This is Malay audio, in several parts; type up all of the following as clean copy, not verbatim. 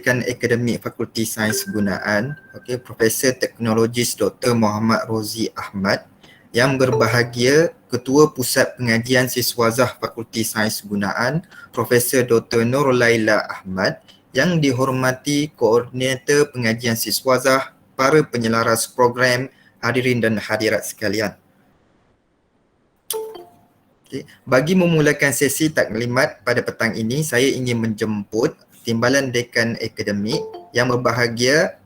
Dekan Akademik Fakulti Sains Gunaan, Profesor Teknologis Dr. Muhammad Rozi Ahmad, yang berbahagia Ketua Pusat Pengajian Siswazah Fakulti Sains Gunaan, Profesor Dr. Nur Laila Ahmad, yang dihormati Koordinator Pengajian Siswazah, para penyelaras program, hadirin dan hadirat sekalian. Bagi memulakan sesi taklimat pada petang ini, saya ingin menjemput Timbalan Dekan Akademik yang berbahagia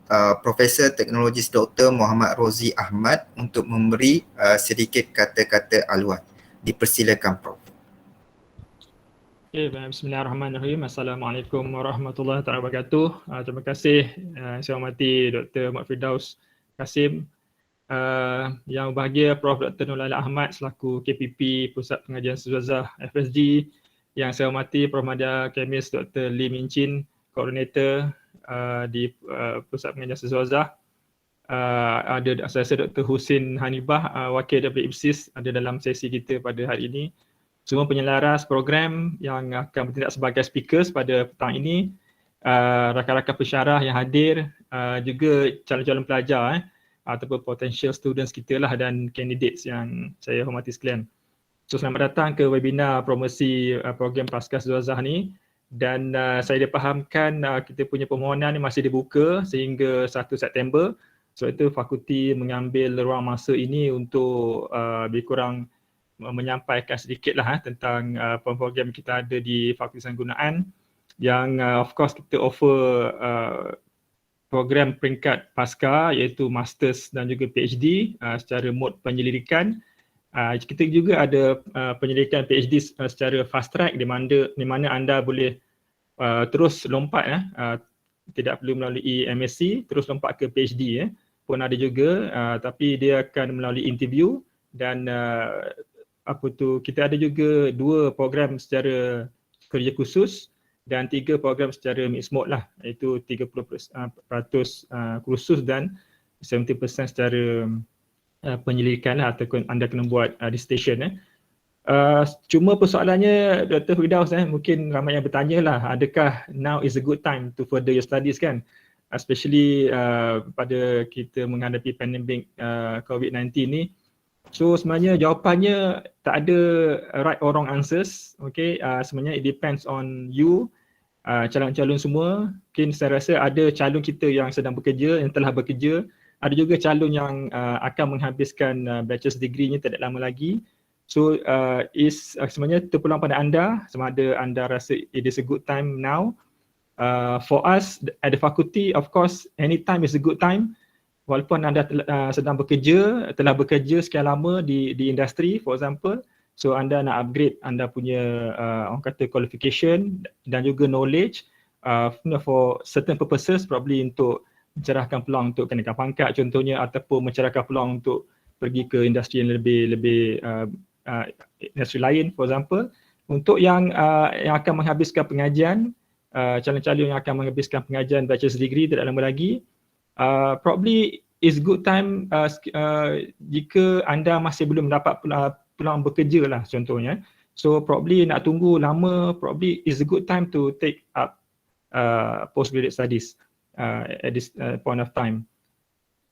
Profesor Teknologis Dr. Muhammad Rozi Ahmad untuk memberi sedikit kata-kata aluan. Dipersilakan, Prof. Okay, bismillahirrahmanirrahim. Assalamualaikum warahmatullahi wabarakatuh. Terima kasih saya hormati Dr. Muhammad Firdaus Kasim, yang berbahagia Prof. Dr. Nur Laila Ahmad selaku KPP Pusat Pengajian Siswazah FSG, yang saya hormati Prof. Madya Kemis Dr. Lee Min Chin, Koordinator di Pusat Pengajian Siswazah. Ada saya Dr. Husin Hanibah, Wakil daripada IPSIS, ada dalam sesi kita pada hari ini. Semua penyelaras program yang akan bertindak sebagai speakers pada petang ini, rakan-rakan pensyarah yang hadir, juga calon-calon pelajar ataupun potential students kita lah dan candidates yang saya hormati sekalian. So, selamat datang ke webinar promosi program Pasca Siswazah ni, dan saya dipahamkan kita punya permohonan ni masih dibuka sehingga 1 September. So itu fakulti mengambil ruang masa ini untuk lebih kurang menyampaikan sedikit lah tentang program kita ada di Fakulti Sains Gunaan, yang of course kita offer program peringkat pasca iaitu Masters dan juga PhD secara mod penyelidikan. Kita juga ada penyelidikan PhD secara fast track di mana anda boleh terus lompat, tidak perlu melalui MSc, terus lompat ke PhD pun ada juga, tapi dia akan melalui interview. Dan kita ada juga 2 program secara kerja khusus dan 3 program secara mixed mode lah, iaitu 30% kursus dan 70% secara penyelidikan lah, ataupun anda kena buat dissertation. Cuma persoalannya Dr. Firdaus, mungkin ramai yang bertanya lah, adakah now is a good time to further your studies kan, especially pada kita menghadapi pandemik COVID-19 ni. So sebenarnya jawapannya tak ada right or wrong answers. Sebenarnya it depends on you, calon-calon semua. Mungkin saya rasa ada calon kita yang sedang bekerja, yang telah bekerja. Ada juga calon yang akan menghabiskan bachelor's degree-nya tidak lama lagi. So sebenarnya terpulang pada anda, sama ada anda rasa it is a good time now. For us at the faculty, of course, any time is a good time. Walaupun anda sedang bekerja, telah bekerja sekian lama di industri, for example, so anda nak upgrade anda punya orang kata qualification dan juga knowledge for certain purposes, probably untuk mencerahkan peluang untuk kenaikan pangkat contohnya, ataupun mencerahkan peluang untuk pergi ke industri yang lebih industri lain, for example. Untuk yang akan menghabiskan pengajian, calon-calon yang akan menghabiskan pengajian bachelor's degree tidak lama lagi, probably is good time jika anda masih belum dapat peluang bekerja lah contohnya. So probably nak tunggu lama, probably is a good time to take up postgraduate studies at this point of time.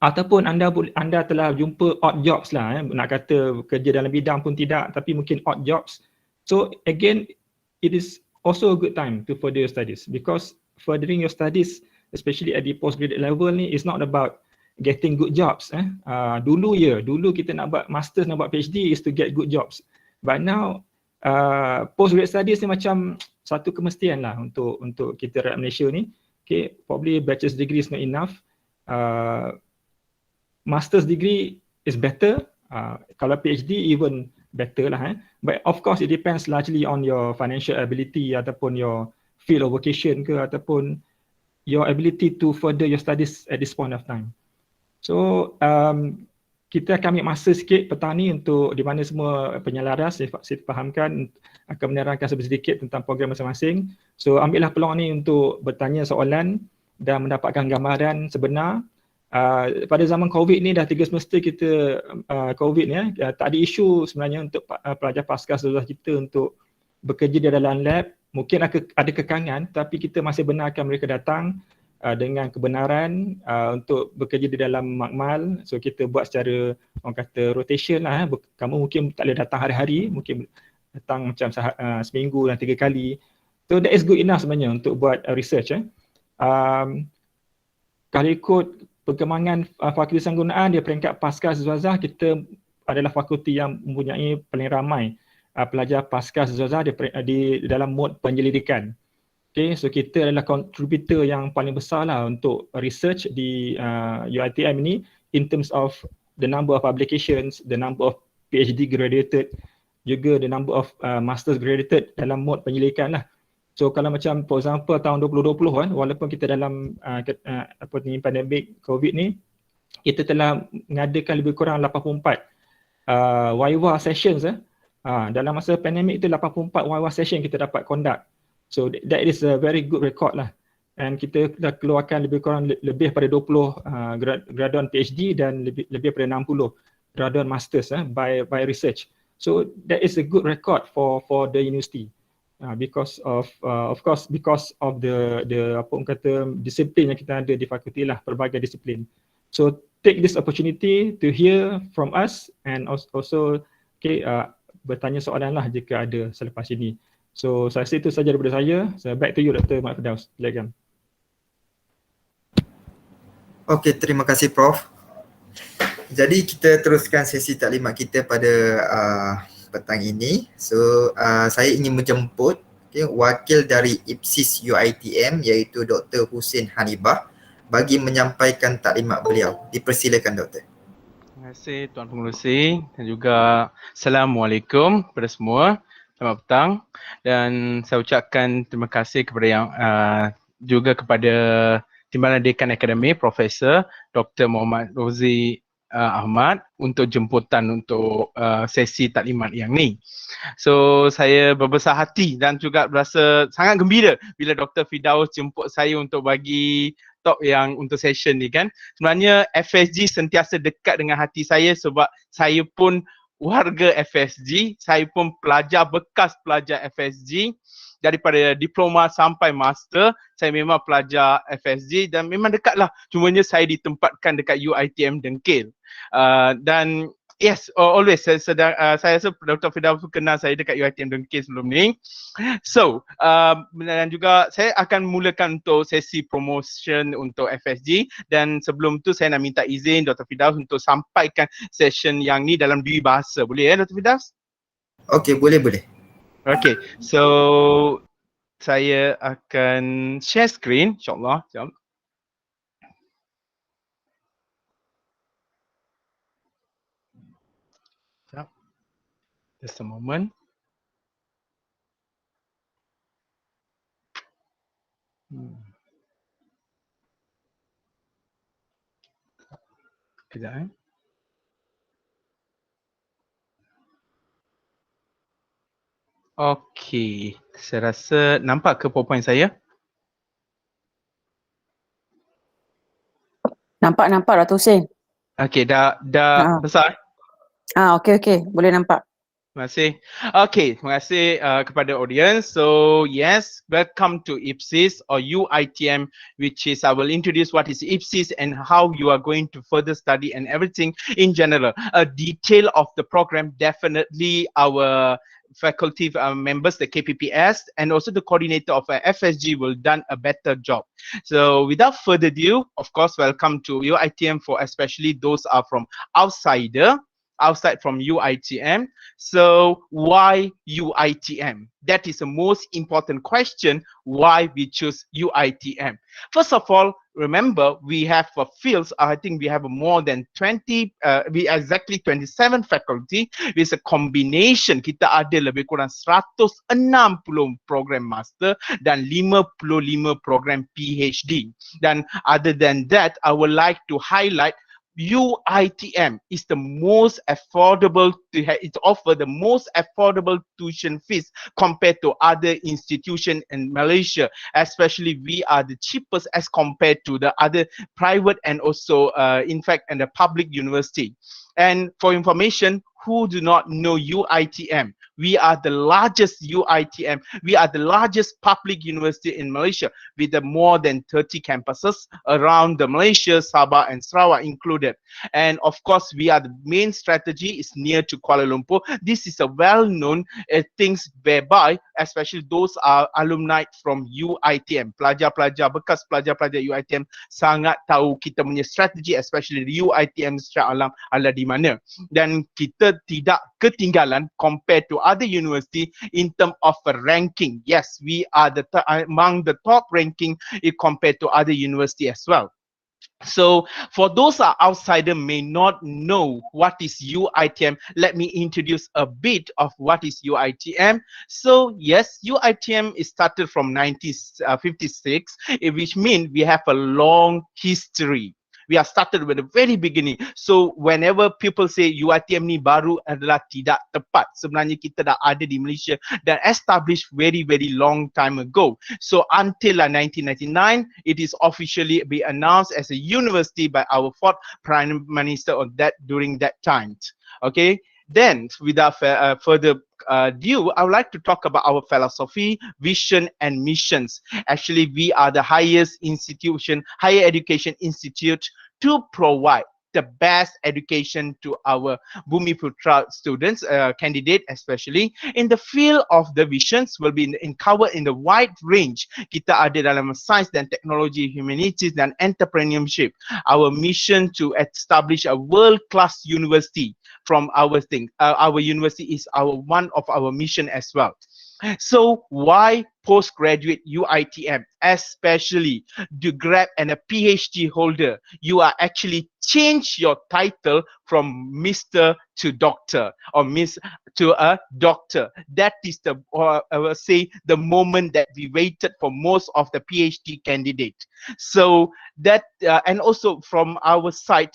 Ataupun anda telah jumpa odd jobs lah, nak kata kerja dalam bidang pun tidak, tapi mungkin odd jobs. So again, it is also a good time to further your studies, because furthering your studies, especially at the postgraduate level ni, is not about getting good jobs. Dulu kita nak buat masters, nak buat PhD is to get good jobs. But now postgraduate studies ni macam satu kemestian lah untuk kita rakyat Malaysia ni. Probably bachelor's degree is not enough. Master's degree is better. Kalau PhD even better lah. But of course it depends largely on your financial ability ataupun your field of vocation ke, ataupun your ability to further your studies at this point of time. So kita akan ambil masa sikit petang ni untuk di mana semua penyelaras saya fahamkan akan menerangkan sedikit tentang program masing-masing. So ambillah peluang ni untuk bertanya soalan dan mendapatkan gambaran sebenar. Pada zaman COVID ni dah 3 semester kita COVID ni, tak ada isu sebenarnya untuk pelajar pasca siswazah kita untuk bekerja di dalam lab mungkin ada kekangan, tapi kita masih benarkan mereka datang dengan kebenaran untuk bekerja di dalam makmal. So kita buat secara orang kata rotation lah. Kamu mungkin tak boleh datang hari-hari, mungkin datang macam seminggu dan 3 kali. So that is good enough sebenarnya untuk buat research. Kalau ikut perkembangan fakulti sanggunaan, dia peringkat pasca Zazah, kita adalah fakulti yang mempunyai paling ramai pelajar pasca Zazah di dalam mod penyelidikan. Okay, so kita adalah contributor yang paling besar lah untuk research di UiTM ini in terms of the number of publications, the number of PhD graduated, juga the number of masters graduated dalam mod penyelidikan lah. So kalau macam for example tahun 2020 kan, walaupun kita dalam pandemik COVID ni, kita telah mengadakan lebih kurang 84 YWA sessions. Dalam masa pandemik itu 84 YWA session kita dapat conduct. So that is a very good record lah. And kita dah keluarkan lebih kurang lebih daripada 20 graduan PhD dan lebih daripada 60 graduan masters by research. So that is a good record for the university. Because of course because of the apa orang kata disiplin yang kita ada di fakulti lah, pelbagai disiplin. So take this opportunity to hear from us and also bertanya soalan lah jika ada selepas ini. So saya rasa itu saja daripada saya. So back to you Dr. Mat Firdaus. Silakan. Okey, terima kasih Prof. Jadi kita teruskan sesi taklimat kita pada petang ini. So saya ingin menjemput wakil dari IPSIS UiTM iaitu Dr. Husin Hanibah bagi menyampaikan taklimat beliau. Dipersilakan Doktor. Terima kasih Tuan Pengerusi dan juga Assalamualaikum kepada semua. Selamat petang dan saya ucapkan terima kasih kepada yang juga kepada Timbalan Dekan Akademi Profesor Dr. Muhammad Rozi Ahmad untuk jemputan untuk sesi taklimat yang ni. So saya berbesar hati dan juga berasa sangat gembira bila Dr. Firdaus jemput saya untuk bagi talk yang untuk session ni kan. Sebenarnya FSG sentiasa dekat dengan hati saya sebab saya pun warga FSG, saya pun bekas pelajar FSG daripada diploma sampai master, saya memang pelajar FSG dan memang dekatlah. Cumanya saya ditempatkan dekat UiTM Dengkil. Dan yes, always saya rasa Dr. Firdaus kenal saya dekat UiTM Dengkil sebelum ni. So, dan juga saya akan mulakan untuk sesi promotion untuk FSG dan sebelum tu saya nak minta izin Dr. Firdaus untuk sampaikan session yang ni dalam 2 bahasa. Boleh ya Dr. Firdaus? Okey, boleh. Okay, so saya akan share screen insyaAllah. Sekejap. Just a moment. Kejap Okey, saya rasa nampak ke PowerPoint saya? Nampak Dr. Husin. Okey, dah besar? Okey, boleh nampak. Terima kasih. Okay, terima kasih kepada audience. So yes, welcome to IPSIS or UiTM, which is I will introduce what is IPSIS and how you are going to further study and everything in general. A detail of the program, definitely our faculty members, the KPPS, and also the coordinator of FSG will done a better job. So without further ado, of course, welcome to UiTM for especially those are from outside from UiTM. So why UiTM? That is the most important question, why we choose UiTM. First of all, remember we have fields, I think we have more than 20, we exactly 27 faculty with a combination. Kita ada lebih kurang 160 program master dan 55 program PhD. Dan other than that, I would like to highlight UiTM is the most affordable it offer the most affordable tuition fees compared to other institutions in Malaysia. Especially we are the cheapest as compared to the other private and also in fact and the public university. And for information, who do not know UiTM, We are the largest UITM. We are the largest public university in Malaysia with more than 30 campuses around the Malaysia, Sabah and Sarawak included. And of course, we are the main strategy is near to Kuala Lumpur. This is a well-known things whereby, especially those are alumni from UITM, pelajar-pelajar bekas pelajar-pelajar UITM sangat tahu kita punya strategi, especially the UITM Shah Alam ada di mana. Dan kita tidak ketinggalan compared to other university in term of ranking. Yes, we are among the top ranking compared to other university as well. So for those are outsider may not know what is UITM, let me introduce a bit of what is UITM. So yes, UITM is started from 1956, which means we have a long history. We are started with the very beginning. So whenever people say UITM ni baru adalah tidak tepat. Sebenarnya kita dah ada di Malaysia dan established very long time ago. So until 1999, it is officially be announced as a university by our fourth Prime Minister on that during that time. Okay. Then, without further ado, I would like to talk about our philosophy, vision, and missions. Actually, we are the highest institution, higher education institute to provide the best education to our Bumiputra students, candidate especially. In the field of the visions will be covered in the wide range. Kita ada dalam science dan teknologi, humanities dan entrepreneurship. Our mission to establish a world-class university from our thing. Our university is one of our mission as well. So why postgraduate UITM, especially to grab and a PhD holder? You are actually change your title from Mr. to Doctor or Miss to a doctor. That is the I will say the moment that we waited for most of the PhD candidate. So that and also from our side,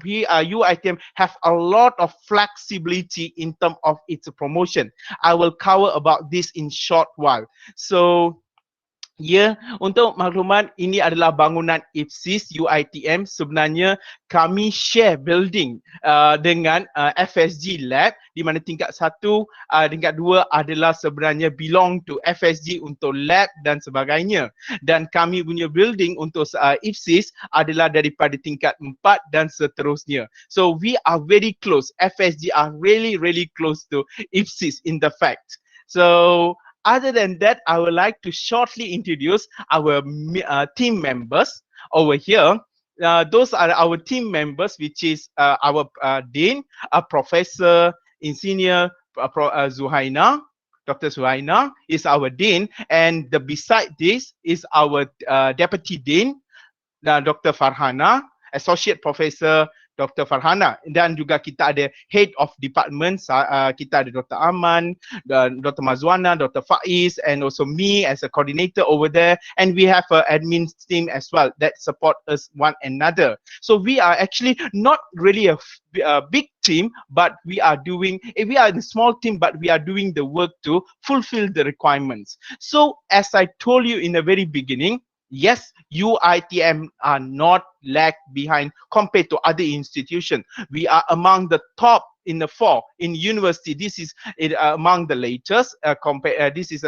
we UITM have a lot of flexibility in terms of its promotion. I will cover about this in short while. So ya, untuk maklumat, ini adalah bangunan IPSIS UITM. Sebenarnya kami share building dengan FSG Lab, di mana tingkat 1, tingkat 2 adalah sebenarnya belong to FSG untuk lab dan sebagainya. Dan kami punya building untuk IPSIS adalah daripada tingkat 4 dan seterusnya. So we are very close. FSG are really close to IPSIS in the fact. So other than that, I would like to shortly introduce our team members over here. Those are our team members, which is our Dean, Professor Insigne Zuhaina. Dr. Zuhaina is our Dean, and beside this is our Deputy Dean, Dr. Farhana, Associate Professor Dr. Farhana, dan juga kita ada Head of Department, kita ada Dr. Aman, Dr. Mazwana, Dr. Faiz, and also me as a coordinator over there, and we have an admin team as well that support us one another. So we are actually not really a big team, but we are a small team, but we are doing the work to fulfill the requirements. So as I told you in the very beginning, yes, UITM are not lag behind compared to other institutions. We are among the top in the 4 in university. This is among the latest. This is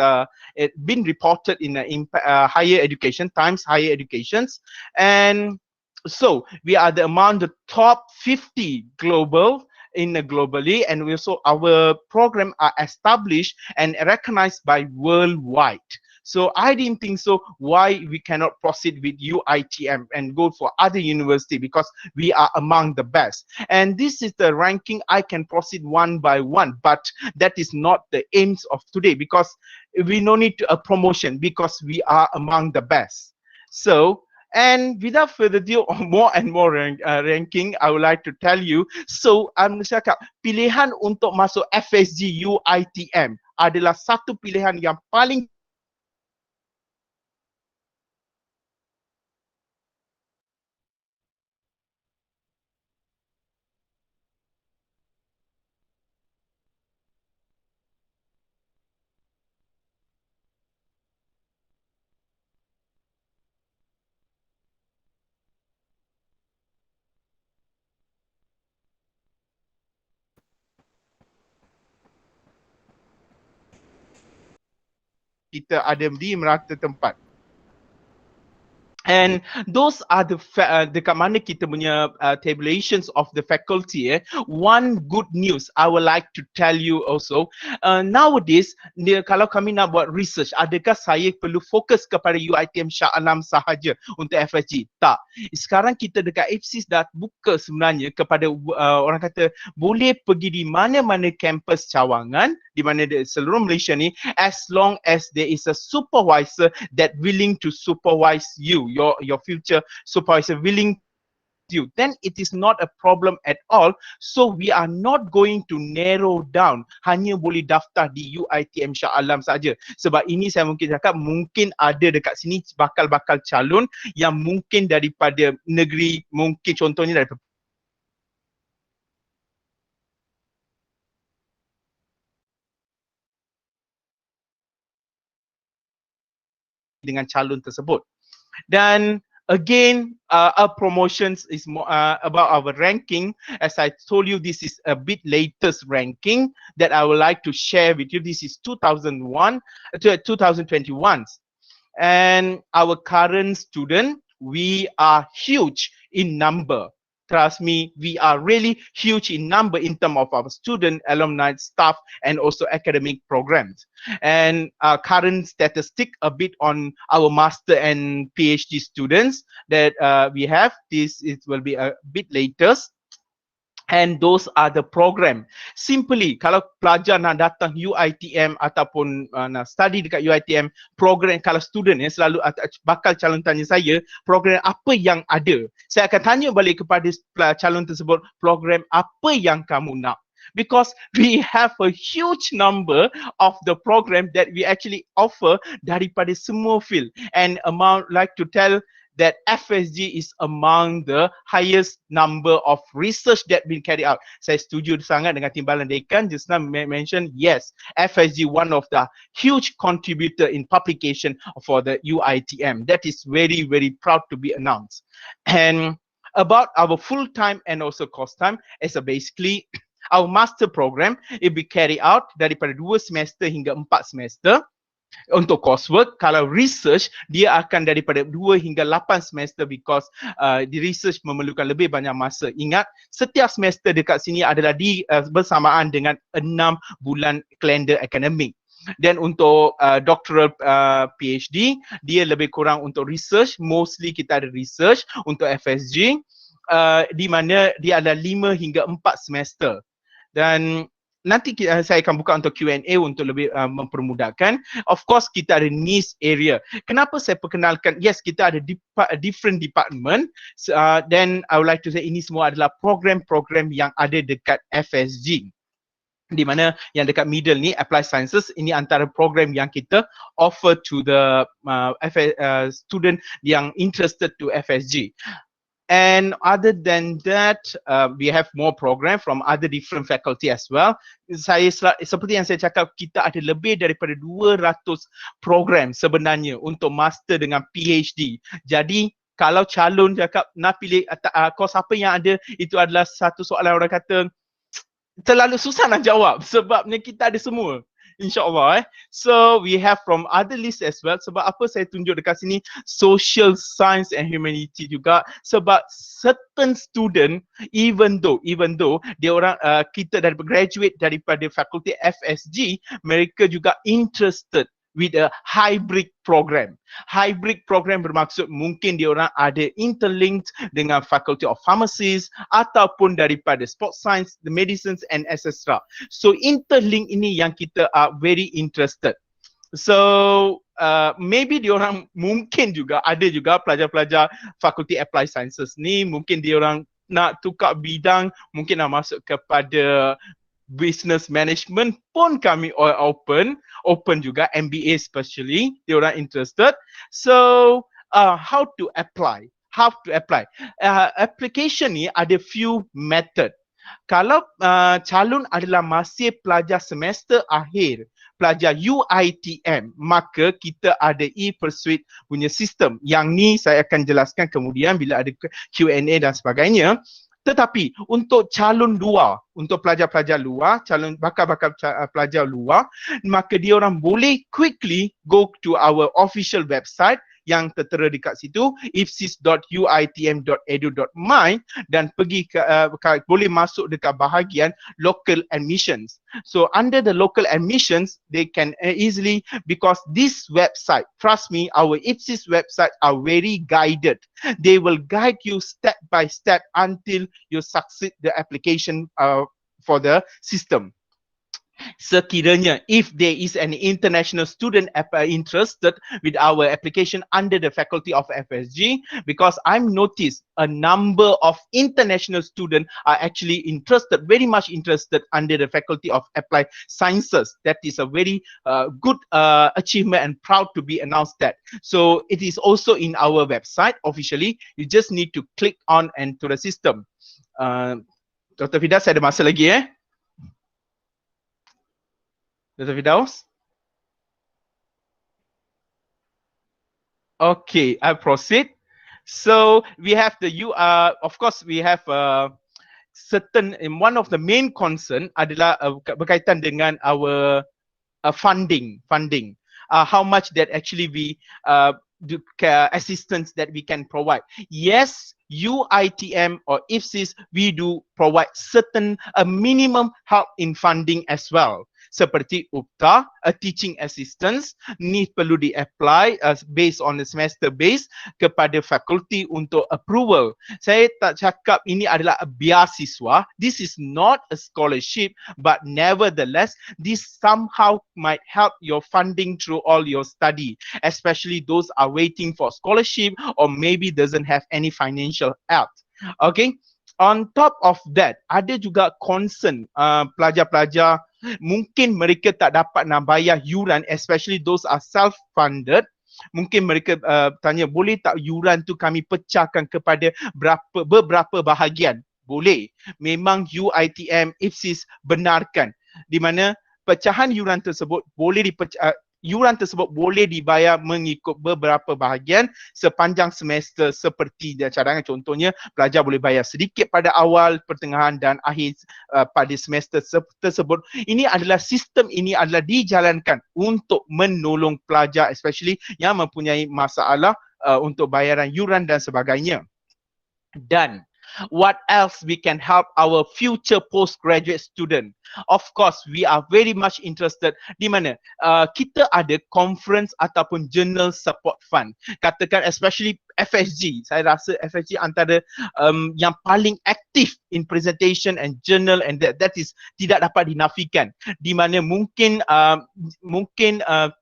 been reported in higher education times, higher educations, and so we are among the top 50 globally, and also our program are established and recognized by worldwide. So I didn't think so why we cannot proceed with UITM and go for other university, because we are among the best. And this is the ranking. I can proceed one by one, but that is not the aims of today, because we no need a promotion, because we are among the best. So, and without further ado, more and more ranking, I would like to tell you. So, cakap, pilihan untuk masuk FSG UITM adalah satu pilihan yang paling kita ada di merata tempat. And those are the dekat mana kita punya tabulations of the faculty. One good news I would like to tell you also, nowadays kalau kami nak buat research, adakah saya perlu fokus kepada UiTM Shah Alam sahaja untuk FSG? Tak. Sekarang kita dekat IPSIS dah buka sebenarnya kepada orang kata boleh pergi di mana-mana kampus cawangan di mana seluruh Malaysia ni, as long as there is a supervisor that willing to supervise you, your future supervisor willing you, then it is not a problem at all. So we are not going to narrow down hanya boleh daftar di UiTM Shah Alam saja. Sebab ini saya mungkin cakap mungkin ada dekat sini bakal-bakal calon yang mungkin daripada negeri, mungkin contohnya daripada dengan calon tersebut. Dan again, our promotions is more about our ranking. As I told you, this is a bit latest ranking that I would like to share with you. This is 2021, and our current student, we are huge in number. Trust me, we are really huge in number in terms of our student, alumni, staff, and also academic programs. And our current statistic a bit on our master and PhD students that we have. This will be a bit latest. And those are the program. Simply, kalau pelajar nak datang UiTM ataupun nak study dekat UiTM, program kalau student selalu bakal calon tanya saya, program apa yang ada. Saya akan tanya balik kepada calon tersebut, program apa yang kamu nak. Because we have a huge number of the program that we actually offer daripada semua field. And amount like to tell that FSG is among the highest number of research that been carried out. Saya setuju sangat dengan Timbalan Dekan just now mention, yes, FSG one of the huge contributor in publication for the UiTM. That is very, very proud to be announced. And about our full-time and also course time, as a basically our master program, it be carried out daripada 2 semester hingga 4 semester. Untuk coursework, kalau research dia akan daripada 2 hingga 8 semester because di research memerlukan lebih banyak masa. Ingat, setiap semester dekat sini adalah bersamaan dengan 6 bulan kalender akademik. Dan untuk doctoral PhD, dia lebih kurang untuk research, mostly kita ada research untuk FSG di mana dia ada 5 hingga 4 semester. Dan nanti saya akan buka untuk Q&A untuk lebih mempermudahkan. Of course, kita ada niche area. Kenapa saya perkenalkan? Yes, kita ada different department. Then I would like to say ini semua adalah program-program yang ada dekat FSG. Di mana yang dekat middle ni, Applied Sciences, ini antara program yang kita offer to the student yang interested to FSG. And other than that, we have more program from other different faculty as well. Seperti yang saya cakap, kita ada lebih daripada 200 program sebenarnya untuk master dengan PhD. Jadi kalau calon cakap nak pilih course apa yang ada, itu adalah satu soalan orang kata terlalu susah nak jawab sebabnya kita ada semua. InsyaAllah. So we have from other list as well. Sebab apa saya tunjuk dekat sini social science and humanity juga, sebab certain student even though dia orang kita graduate daripada fakulti FSG, mereka juga interested with a hybrid program. Hybrid program bermaksud mungkin dia orang ada interlinked dengan Faculty of Pharmacies ataupun daripada Sports Science, the Medicines and etc. So interlink ini yang kita are very interested. So maybe dia orang mungkin juga ada juga pelajar-pelajar Faculty Applied Sciences ni, mungkin dia orang nak tukar bidang, mungkin nak masuk kepada business management pun kami open juga, MBA especially, dia orang interested. So how to apply? Application ni ada few method. Kalau calon adalah masih pelajar semester akhir, pelajar UiTM, maka kita ada e-pursuit punya sistem. Yang ni saya akan jelaskan kemudian bila ada Q&A dan sebagainya. Tetapi untuk calon luar, untuk pelajar-pelajar luar, calon bakal-bakal pelajar luar, maka dia orang boleh quickly go to our official website yang tertera dekat situ, ipsis.uitm.edu.my, dan pergi boleh masuk dekat bahagian local admissions. So under the local admissions, they can easily, because this website, trust me, our IPSIS website are very guided. They will guide you step by step until you succeed the application for the system. Sekiranya if there is an international student interested with our application under the faculty of FSG, because I'm noticed a number of international students are actually interested, very much interested under the faculty of applied sciences. That is a very good achievement and proud to be announced that. So it is also in our website officially. You just need to click on and to the system. Dr. Fidas, saya ada masa lagi Dr. Firdaus? Okay, I proceed. So we have the of course we have certain, one of the main concern adalah berkaitan dengan our funding. How much that actually we assistance that we can provide. Yes, UITM or IPSIS, we do provide certain minimum help in funding as well. Seperti UPTA, a teaching assistance, ni perlu di-apply based on the semester base kepada fakulti untuk approval. Saya tak cakap ini adalah a beasiswa. This is not a scholarship, but nevertheless, this somehow might help your funding through all your study, especially those are waiting for scholarship or maybe doesn't have any financial help. Okay. On top of that, ada juga concern pelajar-pelajar mungkin mereka tak dapat nak bayar yuran, especially those are self-funded. Mungkin mereka tanya, boleh tak yuran tu kami pecahkan kepada beberapa bahagian? Boleh. Memang UITM, IPSIS benarkan. Di mana pecahan yuran tersebut boleh yuran tersebut boleh dibayar mengikut beberapa bahagian sepanjang semester seperti cadangan. Contohnya, pelajar boleh bayar sedikit pada awal, pertengahan dan akhir pada semester tersebut. Ini adalah sistem ini adalah dijalankan untuk menolong pelajar especially yang mempunyai masalah untuk bayaran yuran dan sebagainya. Dan what else we can help our future postgraduate student? Of course, we are very much interested di mana kita ada conference ataupun journal support fund. Katakan especially FSG. Saya rasa FSG antara yang paling aktif in presentation and journal, and that is tidak dapat dinafikan. Di mana mungkin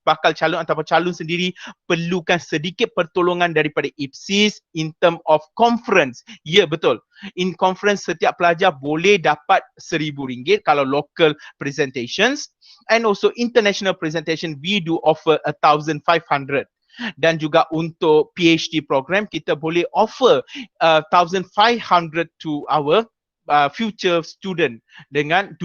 bakal calon ataupun calon sendiri perlukan sedikit pertolongan daripada IPSIS in term of conference. Ya, betul. In conference setiap pelajar boleh dapat RM1,000 kalau local presentations, and also international presentation we do offer 1,500. Dan juga untuk PhD program kita boleh offer 1,500 to our future student dengan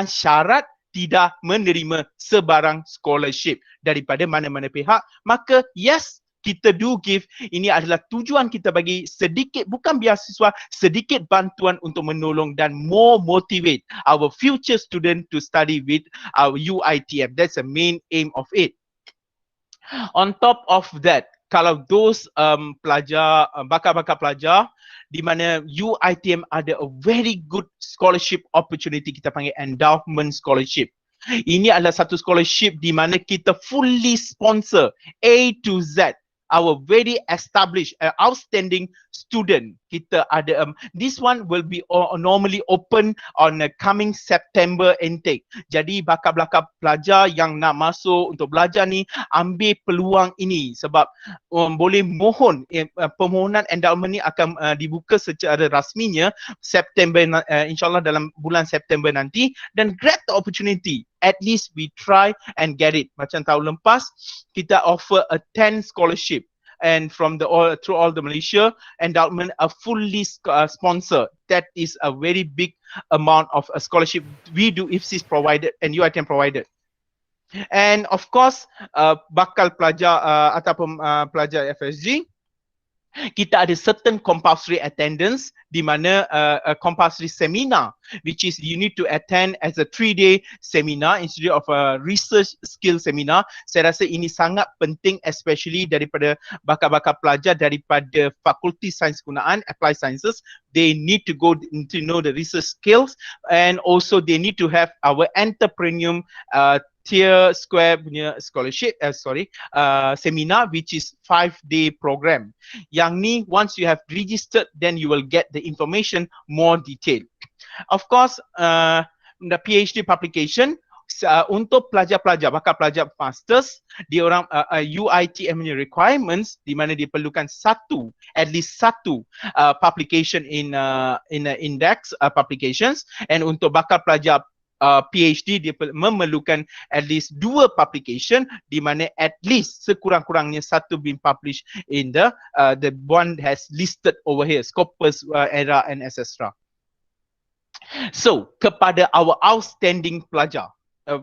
syarat tidak menerima sebarang scholarship daripada mana-mana pihak. Maka yes, kita do give, ini adalah tujuan kita bagi sedikit, bukan beasiswa, sedikit bantuan untuk menolong dan more motivate our future student to study with our UITM. That's the main aim of it. On top of that, kalau those pelajar, bakal-bakal pelajar di mana UITM ada a very good scholarship opportunity, kita panggil endowment scholarship. Ini adalah satu scholarship di mana kita fully sponsor A to Z our very established, outstanding student. Kita ada, this one will be normally open on coming September intake. Jadi bakal-bakal pelajar yang nak masuk untuk belajar ni, ambil peluang ini sebab boleh mohon, permohonan endowment ni akan dibuka secara rasminya September, insyaAllah dalam bulan September nanti, dan grab the opportunity. At least we try and get it. Macam tahun lepas, kita offer a 10 scholarship, and from through all the Malaysia endowment a fully sponsor. That is a very big amount of a scholarship we do IPSIS provided and UITM provided. And of course, bakal pelajar ataupun pelajar FSG, Kita ada certain compulsory attendance di mana a compulsory seminar which is you need to attend as a 3-day seminar instead of a research skill seminar. Saya rasa ini sangat penting especially daripada bakal-bakal pelajar daripada Fakulti Sains Gunaan Applied Sciences. They need to go to know the research skills and also they need to have our entrepreneurial Tier Square punya scholarship, seminar which is 5-day program. Yang ni once you have registered, then you will get the information more detailed. Of course, the PhD publication untuk pelajar-pelajar, bakal pelajar masters, dia orang UiTM punya requirements di mana dia perlukan at least satu publication in index publications, and untuk bakal pelajar PhD dia memerlukan at least 2 publication di mana at least sekurang-kurangnya satu being published in the one has listed over here, Scopus, ERA and etc. So kepada our outstanding pelajar,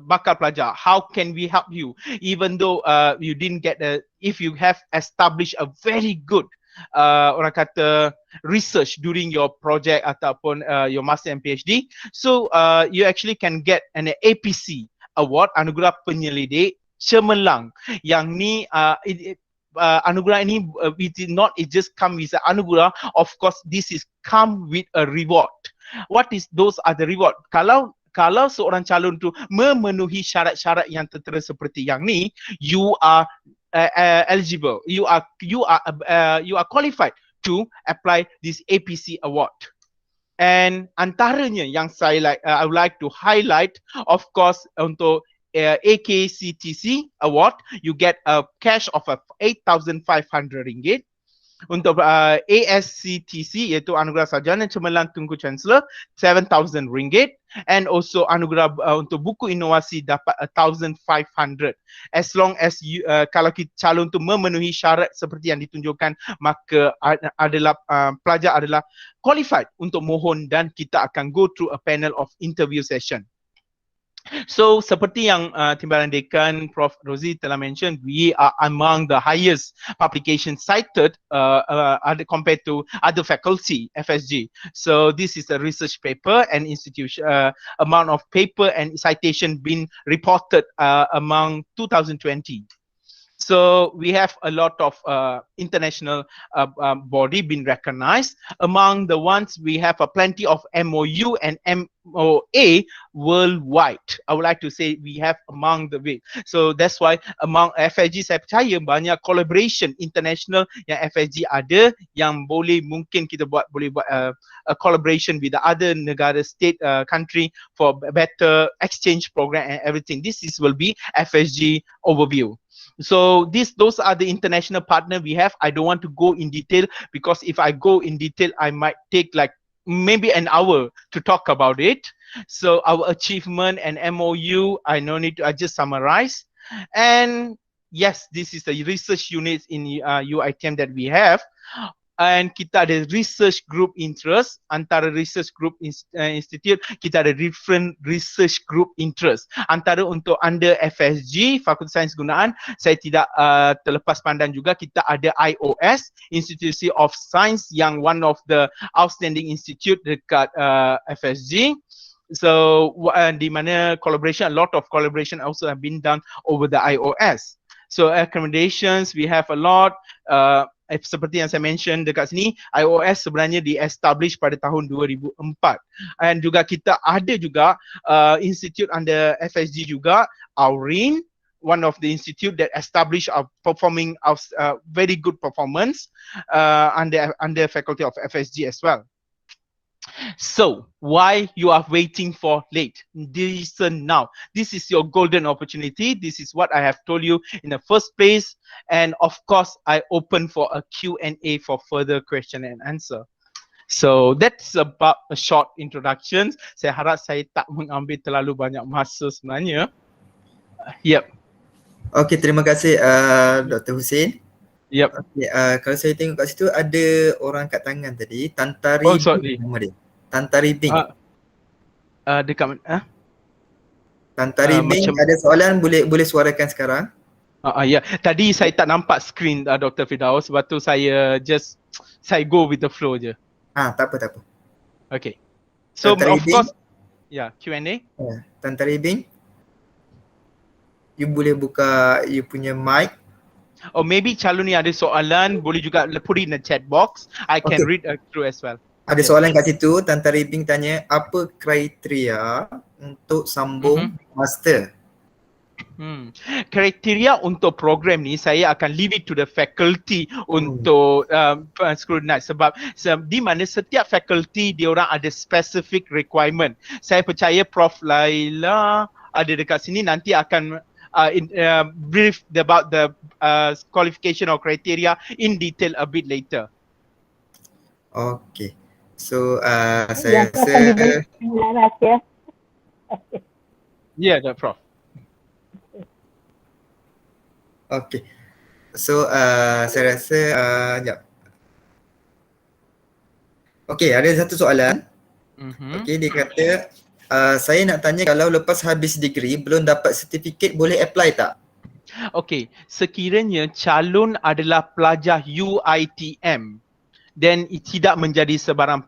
bakal pelajar, how can we help you even though you didn't get if you have established a very good orang kata research during your project ataupun your master and PhD, so you actually can get an APC award, anugerah penyelidik cemerlang. Yang ni anugerah ini it just come with an anugerah. Of course this is come with a reward. What is those are the reward? Kalau seorang calon tu memenuhi syarat-syarat yang tertera seperti yang ni, you are eligible, you are qualified to apply this APC award. And antaranya yang I would like to highlight, of course, untuk AKCTC award, you get a cash of 8,500 ringgit. Untuk ASCTC iaitu Anugerah Sarjana Cemerlang Tunku Chancellor, 7,000 ringgit, and also anugerah untuk buku inovasi dapat 1,500, as long as you, kalau kita calon tu memenuhi syarat seperti yang ditunjukkan, maka adalah pelajar adalah qualified untuk mohon dan kita akan go through a panel of interview session. So seperti yang Timbalan Dekan Prof Rosie telah mention, we are among the highest publication cited compared to other faculty FSG. So this is a research paper and institution amount of paper and citation been reported among 2020. So we have a lot of international body been recognized. Among the ones we have plenty of MOU and MOA worldwide. I would like to say we have among the way. So that's why among FSG saya percaya banyak collaboration international yang FSG ada yang mungkin kita boleh buat a collaboration with the other negara state country for better exchange program and everything. This will be FSG overview. So those are the international partner we have. I don't want to go in detail because if I go in detail, I might take like maybe an hour to talk about it. So our achievement and MOU, I just summarize. And yes, this is the research units in UiTM that we have. And kita ada research group interest. Antara research group institute, kita ada different research group interest. Antara untuk under FSG, Fakulti Sains Gunaan, saya tidak terlepas pandang juga kita ada IOS, Institute of Science, yang one of the outstanding institute dekat FSG. So di mana collaboration, a lot of collaboration also have been done over the IOS. So accommodations, we have a lot. Seperti yang saya mention dekat sini, IOS sebenarnya di-establish pada tahun 2004. And juga kita ada juga institute under FSG juga, Aurin, one of the institute that established performing very good performance under faculty of FSG as well. So why you are waiting for late? Listen now. This is your golden opportunity. This is what I have told you in the first place. And of course, I open for a Q&A for further question and answer. So that's about a short introduction. Saya harap saya tak mengambil terlalu banyak masa sebenarnya. Yep. Okay, terima kasih Dr. Hussein. Yep. Okay, kalau saya tengok kat situ ada orang kat tangan tadi, Tantari. Oh, sorry. Nama dia. Tantari Bing. Dekat Tantari Bing, ada soalan boleh suarakan sekarang. Ya, tadi saya tak nampak screen Dr. Firdaus, sebab tu saya go with the flow je. Tak apa. Okay. So Tantari of Bing, course, Q&A. Tantari Bing, you boleh buka you punya mic. Or maybe calon ni ada soalan, boleh juga put it in the chat box. I can Okay. read through as well. Ada Yes. soalan kat situ, Tantari Bing tanya, apa kriteria untuk sambung master? Kriteria untuk program ni saya akan leave it to the faculty untuk scrutinize, sebab di mana setiap faculty dia orang ada specific requirement. Saya percaya Prof Laila ada dekat sini nanti akan brief about the qualification or criteria in detail a bit later. Okay. So saya rasa Yeah, Prof. okay. So saya rasa sekejap. Okay, ada satu soalan. Okay, dia kata saya nak tanya, kalau lepas habis degree belum dapat sertifikat, boleh apply tak? Okay, sekiranya calon adalah pelajar UiTM, then tidak menjadi sebarang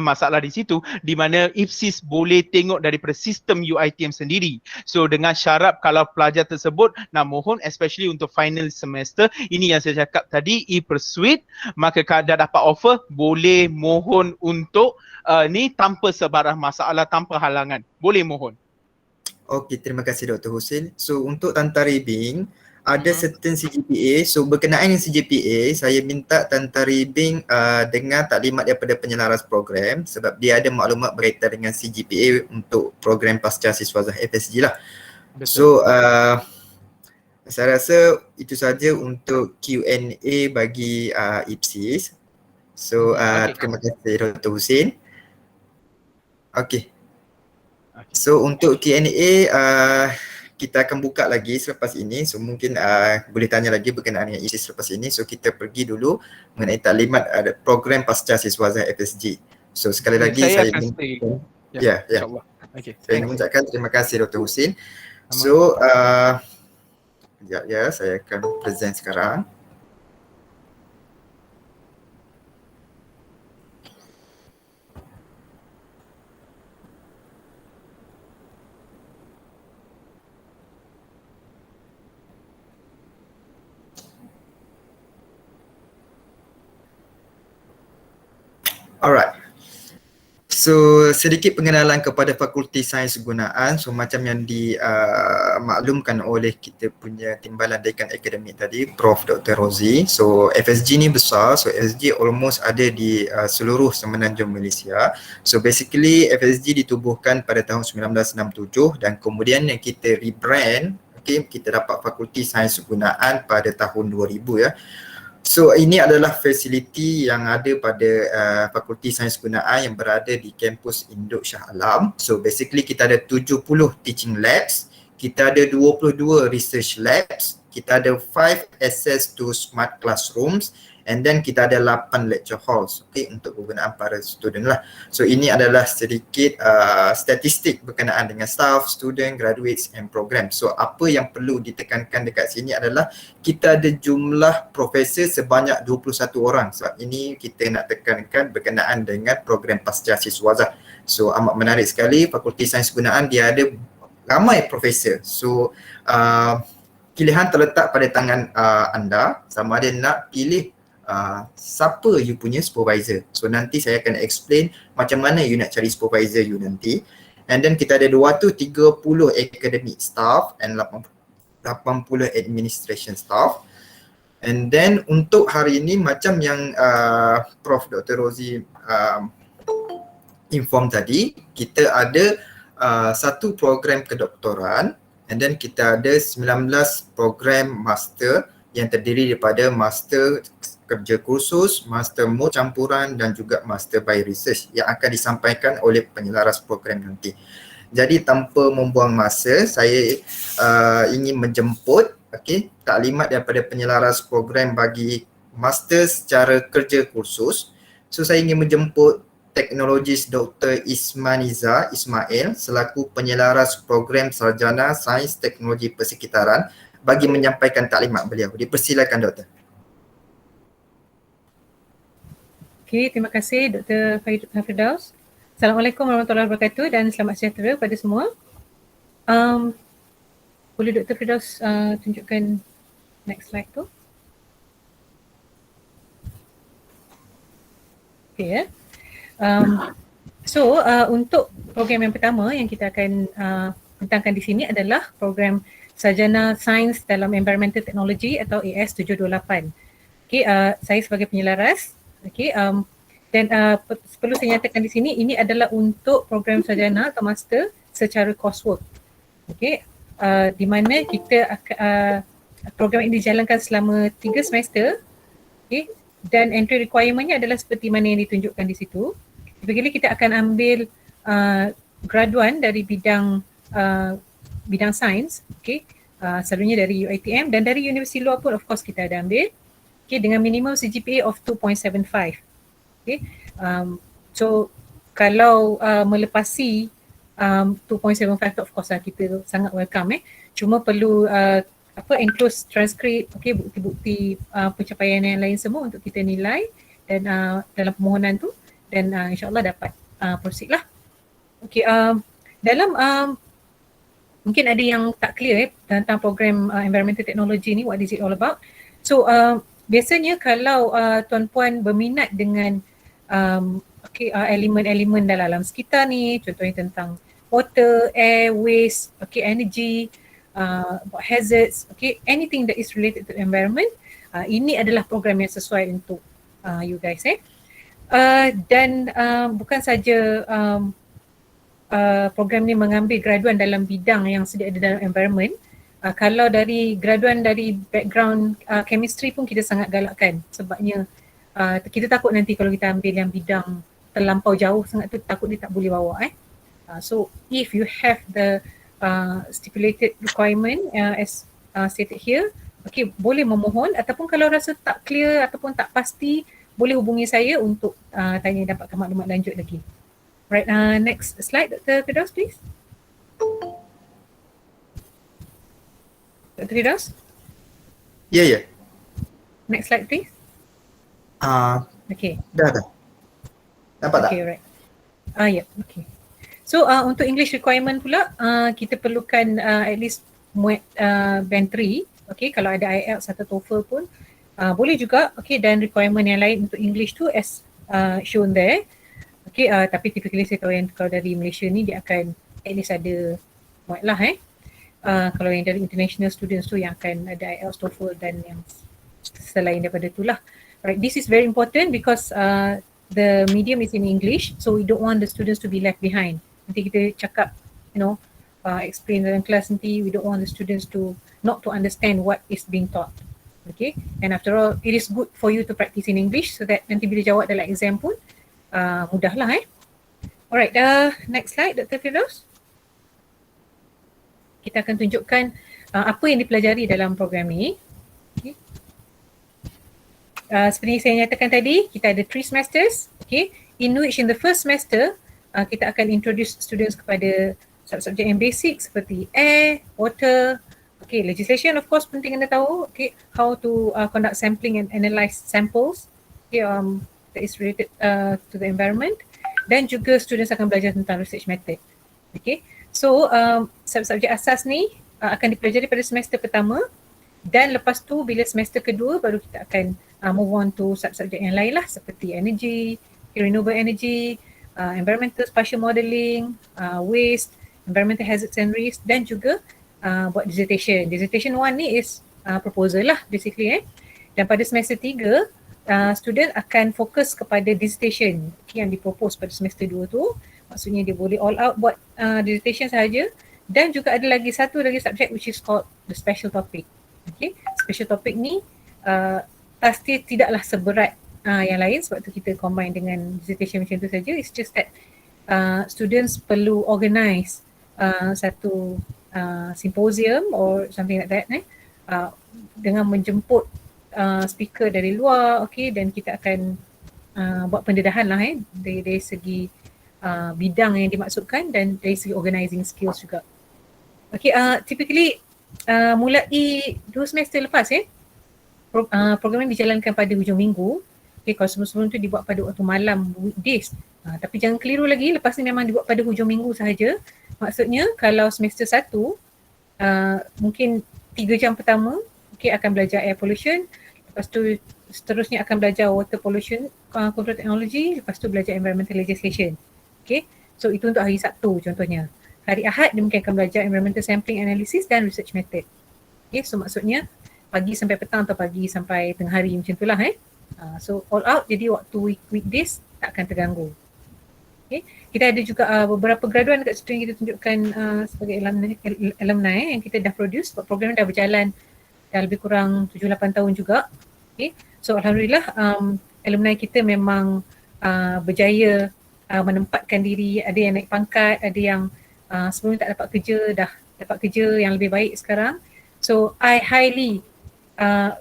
masalah di situ, di mana IPSIS boleh tengok daripada sistem UiTM sendiri. So dengan syarat kalau pelajar tersebut nak mohon, especially untuk final semester, ini yang saya cakap tadi, e-pursuit, maka kalau dapat offer, boleh mohon untuk ni tanpa sebarang masalah, tanpa halangan. Boleh mohon. Okey, terima kasih Dr. Hussein. So untuk Tantari Bing, ada certain CGPA. So berkenaan dengan CGPA, saya minta Tantari Bing dengar taklimat daripada penyelaras program, sebab dia ada maklumat berkaitan dengan CGPA untuk program pasca siswazah FSG lah. Betul. So saya rasa itu saja untuk Q&A bagi IPSIS. So terima kasih Dr. Hussein. Okey. So untuk Q&A kita akan buka lagi selepas ini. So mungkin boleh tanya lagi berkenaan dengan IPSIS selepas ini. So kita pergi dulu mengenai taklimat program pasca siswazah FSG. So sekali lagi saya ingin InsyaAllah. Okay. Saya ingin mengucapkan terima kasih Dr. Hussein. So sekejap ya, saya akan present sekarang. Alright. So sedikit pengenalan kepada Fakulti Sains Gunaan. So macam yang dimaklumkan oleh kita punya timbalan dekan akademik tadi, Prof Dr. Rozi. So FSG ni besar. So FSG almost ada di seluruh semenanjung Malaysia. So basically FSG ditubuhkan pada tahun 1967 dan kemudian yang kita rebrand, okay, kita dapat Fakulti Sains Gunaan pada tahun 2000 ya. So ini adalah fasiliti yang ada pada Fakulti Sains Gunaan yang berada di kampus Induk Shah Alam. So basically kita ada 70 teaching labs, kita ada 22 research labs, kita ada 5 access to smart classrooms, and then kita ada 8 lecture halls, okay, untuk penggunaan para student lah. So ini adalah sedikit statistik berkenaan dengan staff, student, graduates and program. So apa yang perlu ditekankan dekat sini adalah kita ada jumlah profesor sebanyak 21 orang. Sebab ini kita nak tekankan berkenaan dengan program pasca siswazah. So amat menarik sekali, Fakulti Sains Gunaan dia ada ramai profesor. So pilihan terletak pada tangan anda, sama ada nak pilih siapa you punya supervisor. So nanti saya akan explain macam mana you nak cari supervisor you nanti. And then kita ada 230 academic staff and 80 administration staff. And then untuk hari ini macam yang Prof Dr. Rozi inform tadi, kita ada satu program kedoktoran, and then kita ada 19 program master yang terdiri daripada master kerja kursus, master mod campuran dan juga master by research yang akan disampaikan oleh penyelaras program nanti. Jadi tanpa membuang masa, saya ingin menjemput taklimat daripada penyelaras program bagi master secara kerja kursus. So saya ingin menjemput teknologis Dr. Ismaniza Ismail selaku penyelaras program sarjana Sains Teknologi Persekitaran bagi menyampaikan taklimat beliau. Dipersilakan Doktor. Okey, terima kasih Dr. Firdaus. Assalamualaikum warahmatullahi wabarakatuh dan selamat sejahtera kepada semua. Boleh Dr. Firdaus tunjukkan next slide tu? Okey ya. Untuk program yang pertama yang kita akan bentangkan di sini adalah program Sarjana Sains dalam Environmental Technology atau AS 728. Okey, saya sebagai penyelaras. Okey, dan perlu saya nyatakan di sini ini adalah untuk program sarjana atau master secara coursework. Okey, di mana kita program ini dijalankan selama 3 semester. Okey, dan entry requirement-nya adalah seperti mana yang ditunjukkan di situ. Typically kita akan ambil graduan dari bidang sains, okey, selalunya dari UiTM dan dari Universiti luar pun of course kita ada ambil. Okay, dengan minimum CGPA of 2.75. Okay, so kalau melepasi 2.75 of course kita sangat welcome. Cuma perlu enclose transcript, okay, bukti-bukti pencapaian yang lain semua untuk kita nilai dan dalam permohonan tu dan insyaAllah dapat proceed lah. Okay, dalam mungkin ada yang tak clear tentang program Environmental Technology ni, what is it all about. So biasanya kalau tuan-puan berminat dengan elemen-elemen dalam alam sekitar ni, contohnya tentang water, air, waste, okay, energy, hazards, okay, anything that is related to the environment, ini adalah program yang sesuai untuk you guys. Dan bukan saja program ni mengambil graduan dalam bidang yang sedia ada dalam environment. Kalau dari graduan dari background chemistry pun kita sangat galakkan sebabnya kita takut nanti kalau kita ambil yang bidang terlampau jauh sangat tu takut dia tak boleh bawa. So if you have the stipulated requirement as stated here, okay, boleh memohon ataupun kalau rasa tak clear ataupun tak pasti boleh hubungi saya untuk tanya dapatkan maklumat lanjut lagi. Right, next slide Dr. Firdaus please. Dr. Firdaus? Ya. Next slide please. Okay. Dah. Nampak tak? Okay, right. Yeah, okay. So untuk English requirement pula, kita perlukan at least band 3. Okay, kalau ada IELTS atau TOEFL pun boleh juga. Okay, dan requirement yang lain untuk English tu as shown there. Okay, tapi typically saya tahu yang kalau dari Malaysia ni dia akan at least ada muat lah kalau yang dari international students tu yang akan ada IELTS, TOEFL dan yang selain daripada tu lah. Right, this is very important because the medium is in English, so we don't want the students to be left behind. Nanti kita cakap, explain dalam kelas nanti, we don't want the students to not to understand what is being taught. Okay, and after all, it is good for you to practice in English so that nanti bila jawab dalam exam pun mudah lah. Alright, next slide Dr. Firdaus. Kita akan tunjukkan apa yang dipelajari dalam program ni. Okay. Seperti saya nyatakan tadi, kita ada 3 semesters, okay, in which in the first semester kita akan introduce students kepada subjek yang basic seperti air, water, okay, legislation of course penting anda tahu, okay, how to conduct sampling and analyze samples, okay, that is related to the environment, dan juga students akan belajar tentang research method. Okay, so subjek asas ni akan dipelajari pada semester pertama dan lepas tu bila semester kedua baru kita akan move on to subjek yang lain lah seperti energy, renewable energy, environmental spatial modelling, waste, environmental hazards and risks dan juga buat dissertation. Dissertation 1 ni is proposal lah basically. Dan pada semester 3 student akan fokus kepada dissertation yang dipropose pada semester 2 tu. Maksudnya dia boleh all out buat dissertation sahaja dan juga ada lagi satu lagi subjek which is called the special topic. Okay, special topic ni pasti tidaklah seberat yang lain sebab tu kita combine dengan dissertation macam tu saja. It's just that students perlu organize satu symposium or something like that dengan menjemput speaker dari luar, okay, dan kita akan buat pendedahan lah dari segi bidang yang dimaksudkan dan dari segi organizing skills juga. Okay, typically mulai 2 semester lepas program ini dijalankan pada hujung minggu. Okay, kalau sebelum-sebelum tu dibuat pada waktu malam, weekdays. Tapi jangan keliru lagi, lepas ni memang dibuat pada hujung minggu sahaja. Maksudnya kalau semester 1, mungkin 3 jam pertama akan belajar air pollution, lepas tu seterusnya akan belajar water pollution control technology, lepas tu belajar environmental legislation. Okay, so itu untuk hari Sabtu contohnya. Hari Ahad dia mungkin akan belajar environmental sampling analysis dan research method. Okay, so maksudnya pagi sampai petang atau pagi sampai tengah hari macam itulah so all out, jadi waktu weekdays tak akan terganggu. Okay. Kita ada juga beberapa graduan dekat situ yang kita tunjukkan sebagai alumni yang kita dah produce. Program dah berjalan dah lebih kurang 7-8 tahun juga. Okay. So alhamdulillah alumni kita memang berjaya menempatkan diri, ada yang naik pangkat, ada yang sebelum tak dapat kerja dah dapat kerja yang lebih baik sekarang. So I highly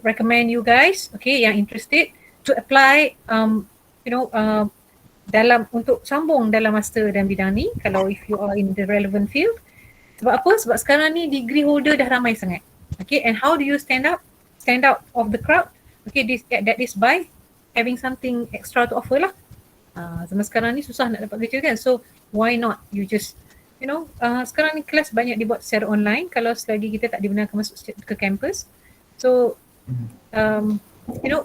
recommend you guys yang interested to apply dalam untuk sambung dalam master dan bidang ni kalau if you are in the relevant field. Sebab apa? Sebab sekarang ni degree holder dah ramai sangat. Okay, and how do you stand out of the crowd? Okay, that is by having something extra to offer lah. Zaman sekarang ni susah nak dapat kerja kan, so why not you just sekarang ni kelas banyak dibuat secara online kalau selagi kita tak dibenarkan masuk ke campus. So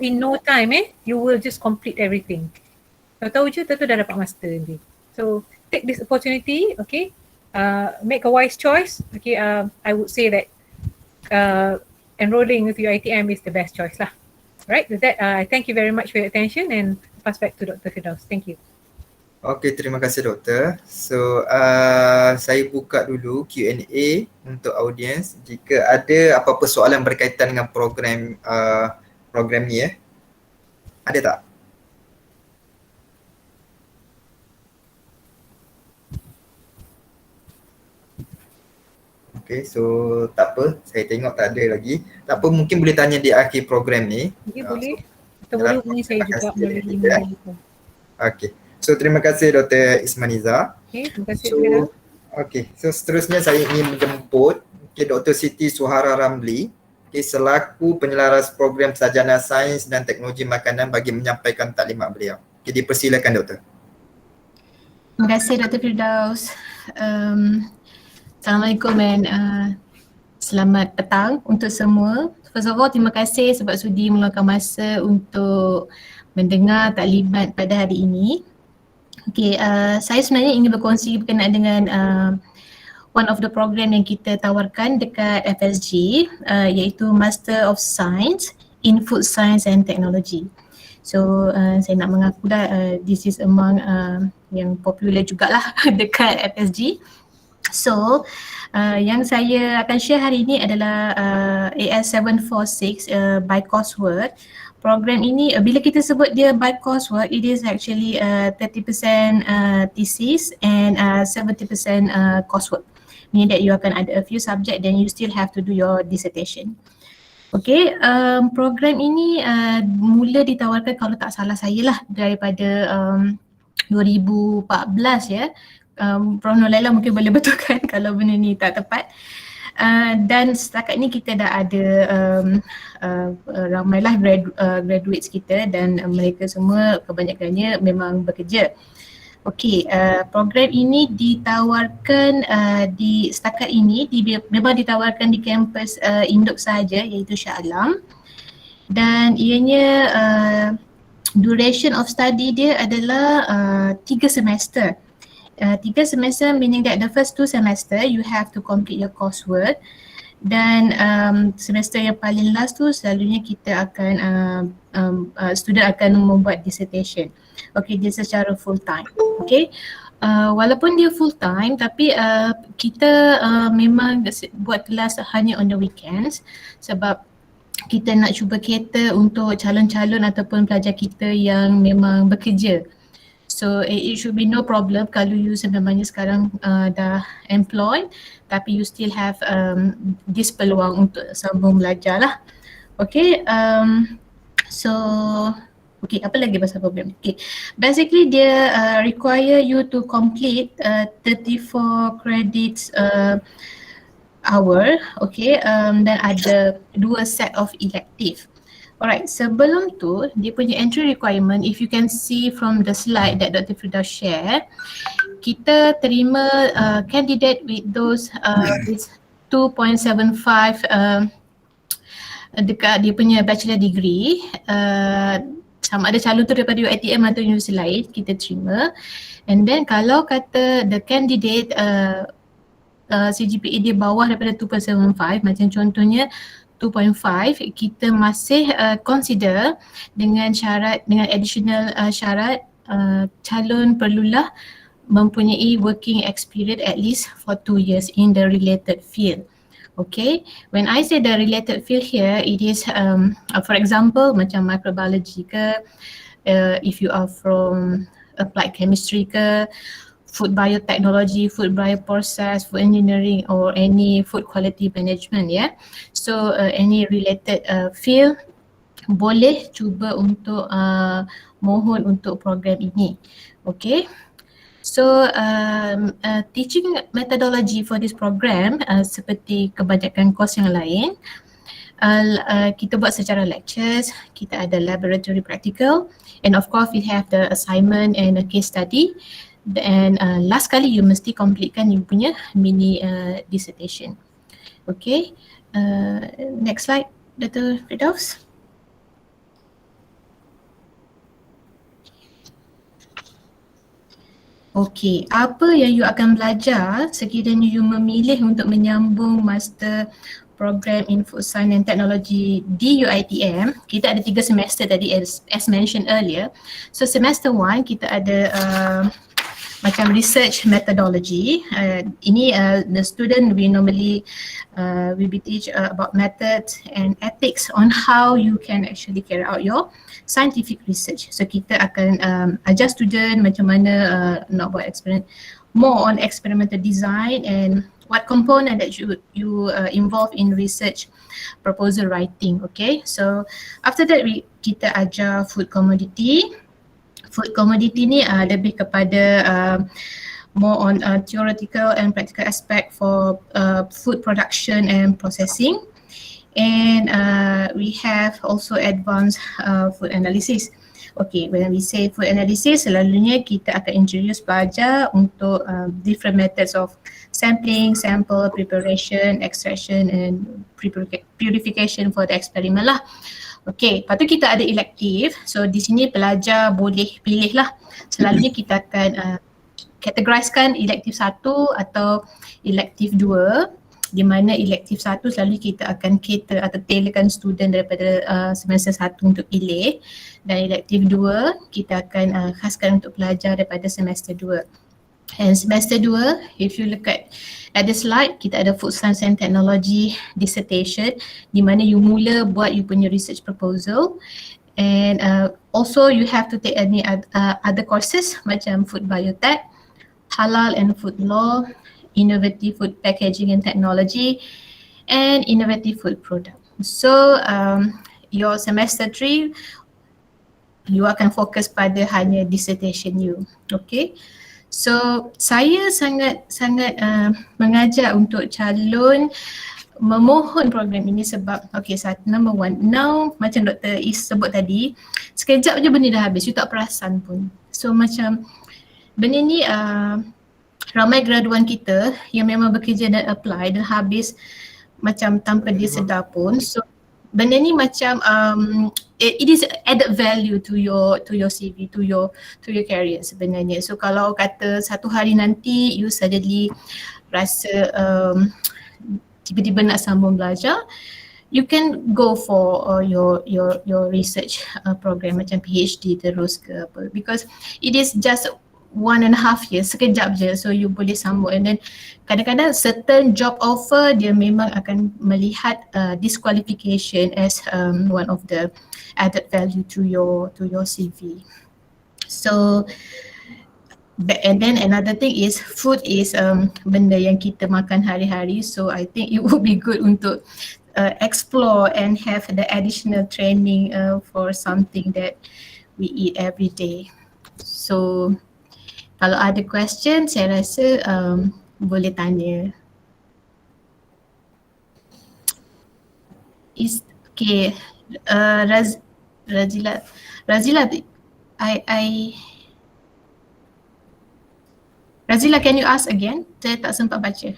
in no time you will just complete everything. Tahu je tentu dah dapat master nanti. So take this opportunity, make a wise choice. I would say that enrolling with UiTM is the best choice lah. Right, with that I thank you very much for your attention and pass back to Dr. Firdaus. Thank you. Okay, terima kasih doktor. So saya buka dulu Q&A untuk audiens. Jika ada apa-apa soalan berkaitan dengan program ni ada tak? Okay, so tak apa, saya tengok tak ada lagi. Tak apa, mungkin boleh tanya di akhir program ni. Ya, boleh. Atau boleh hubungi saya juga melalui email. Okay, so terima kasih Dr. Ismaniza. Okay, terima kasih. So seterusnya saya ingin menjemput Dr. Siti Suhara Ramli selaku penyelaras program Sarjana Sains dan Teknologi Makanan bagi menyampaikan taklimat beliau. Jadi persilakan doktor. Terima kasih Dr. Firdaus. Assalamualaikum dan selamat petang untuk semua. First of all, terima kasih sebab sudi meluangkan masa untuk mendengar taklimat pada hari ini. Okay, saya sebenarnya ingin berkongsi berkenaan dengan one of the program yang kita tawarkan dekat FSG, iaitu Master of Science in Food Science and Technology. So saya nak mengaku this is among yang popular jugalah dekat FSG. So yang saya akan share hari ini adalah AS746 by coursework. Program ini bila kita sebut dia by coursework, it is actually 30% thesis and 70% coursework. Meaning that you akan ada a few subject then you still have to do your dissertation. Okay, program ini mula ditawarkan kalau tak salah saya lah daripada 2014 ya. Prof. Nur Laila mungkin boleh betulkan kalau benda ni tak tepat. Dan setakat ni kita dah ada ramailah graduates kita dan mereka semua kebanyakannya memang bekerja. Okey, program ini ditawarkan setakat ini memang ditawarkan di kampus induk sahaja iaitu Shah Alam, dan ianya duration of study dia adalah 3 semester. 3 semester meaning that the first 2 semester you have to complete your coursework, dan semester yang paling last tu selalunya kita akan student akan membuat dissertation. Okay, dia secara full time. Okay, walaupun dia full time tapi kita memang buat kelas hanya on the weekends sebab kita nak cuba cater untuk calon-calon ataupun pelajar kita yang memang bekerja. So it should be no problem kalau you sebenarnya sekarang dah employed tapi you still have this peluang untuk sambung belajar lah. Okay, so okay, apa lagi pasal program? Okay, basically dia require you to complete 34 credits hour, okay, dan ada 2 set of elective. Alright, sebelum tu dia punya entry requirement, if you can see from the slide that Dr. Firdaus share, kita terima candidate with those with 2.75 dekat dia punya bachelor degree, sama ada calon tu daripada UiTM atau universiti lain kita terima. And then kalau kata the candidate CGPA dia bawah daripada 2.75, macam contohnya 2.5, kita masih consider dengan syarat, dengan additional syarat, calon perlulah mempunyai working experience at least for 2 years in the related field. Okay, when I say the related field here, it is for example macam microbiology ke, if you are from applied chemistry ke, food biotechnology, food bioprocess, food engineering, or any food quality management, yeah. So any related field boleh cuba untuk mohon untuk program ini. Okay. So teaching methodology for this program seperti kebanyakan course yang lain, kita buat secara lectures, kita ada laboratory practical, and of course we have the assignment and a case study. And last kali you mesti completekan you punya mini dissertation. Okay, next slide, Dr. Firdaus. Okay, apa yang you akan belajar sekiranya you memilih untuk menyambung master program in food science and technology di UiTM? Kita ada 3 semester tadi as mentioned earlier. So semester 1 kita ada macam research methodology. Ini the student we normally we be teach about methods and ethics on how you can actually carry out your scientific research. So kita akan ajar student macam mana nak buat experiment, more on experimental design and what component that you involve in research proposal writing. Okay, so after that kita ajar food commodity. Food commodity ni lebih kepada more on theoretical and practical aspect for food production and processing. And we have also advanced food analysis. Okay, when we say food analysis, selalunya kita akan introduce pelajar untuk different methods of sampling, sample, preparation, extraction and purification for the experiment lah. Okay, lepas tu kita ada elective. So di sini pelajar boleh pilih lah. Selalunya kita akan categorizekan elective 1 atau elective 2, di mana elective 1 selalu kita akan cater atau tailorkan student daripada semester 1 untuk pilih, dan elective 2 kita akan khaskan untuk pelajar daripada semester 2. And semester 2, if you look at the slide, kita ada food science and technology dissertation, di mana you mula buat you punya research proposal, and also you have to take any other courses macam food biotech, halal and food law, innovative food packaging and technology, and innovative food product. So your semester 3 you akan fokus pada hanya dissertation you. Okay. So saya sangat mengajak untuk calon memohon program ini sebab okay, number 1, now macam Dr. Is sebut tadi, sekejap je benda dah habis, you tak perasan pun. So macam benda ni ramai graduan kita yang memang bekerja dan apply dan habis macam tanpa dia sedar pun. So benda ni macam it is added value to your CV, to your career sebenarnya. So kalau kata satu hari nanti you suddenly rasa tiba-tiba nak sambung belajar, you can go for your research program macam PhD terus ke apa, because it is just 1.5 years, sekejap je, so you boleh sambung. And then kadang-kadang certain job offer dia memang akan melihat disqualification as one of the added value to your CV. So and then another thing is food is benda yang kita makan hari-hari, so I think it would be good untuk explore and have the additional training for something that we eat every day. So kalau ada question, saya rasa boleh tanya. Okay, Razila, Razila, can you ask again? Saya tak sempat baca.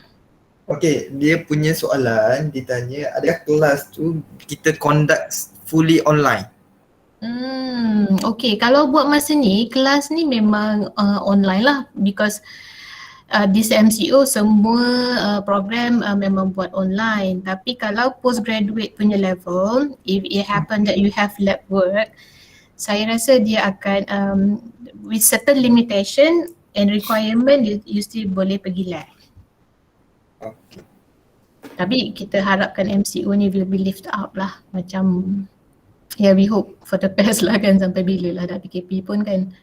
Okey, dia punya soalan ditanya adakah kelas tu kita conduct fully online? Okay, kalau buat masa ni, kelas ni memang online lah because this MCO semua program memang buat online. Tapi kalau postgraduate punya level, if it happen that you have lab work, saya rasa dia akan with certain limitation and requirement you still boleh pergi lab. Okey. Tapi kita harapkan MCO ni will be lift up lah, macam we hope for the best lah kan, sampai bila lah dah PKP pun kan.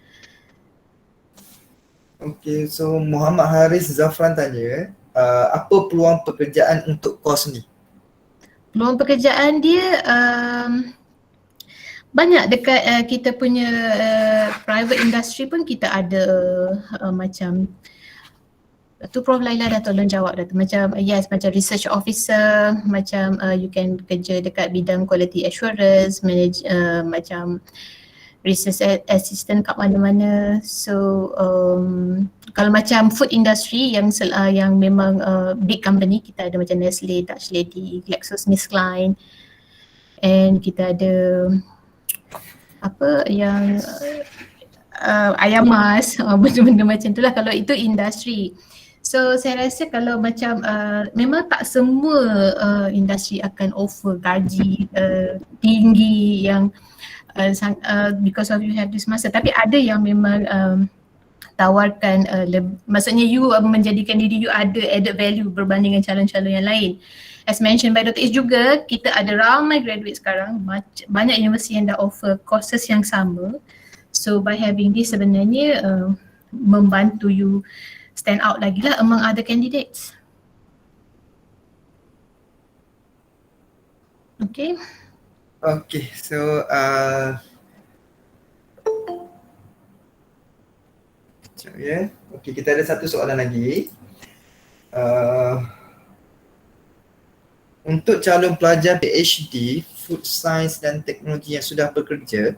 Okey, so Muhammad Haris Zafran tanya, apa peluang pekerjaan untuk kos ni? Peluang pekerjaan dia banyak dekat kita punya private industry pun kita ada macam tu Prof Laila dah tolong jawab dah tu, macam yes, macam research officer, macam you can kerja dekat bidang quality assurance, manage macam research assistant kat mana-mana. So kalau macam food industry yang memang big company, kita ada macam Nestle, Dutch Lady, GlaxoSmithKline, and kita ada apa yang ayam mas, benda-benda macam tu lah kalau itu industri. So saya rasa kalau macam memang tak semua industri akan offer gaji tinggi yang because of you have this masa, tapi ada yang memang tawarkan maksudnya you menjadikan diri you ada added value berbanding dengan calon-calon yang lain. As mentioned by Dr. Is juga, kita ada ramai graduate sekarang, banyak universiti yang dah offer courses yang sama. So by having this sebenarnya membantu you stand out lagi lah among other candidates. Okay. Okay, so sekejap ya. Okay, kita ada satu soalan lagi. Untuk calon pelajar PhD, Food Science dan Teknologi yang sudah bekerja,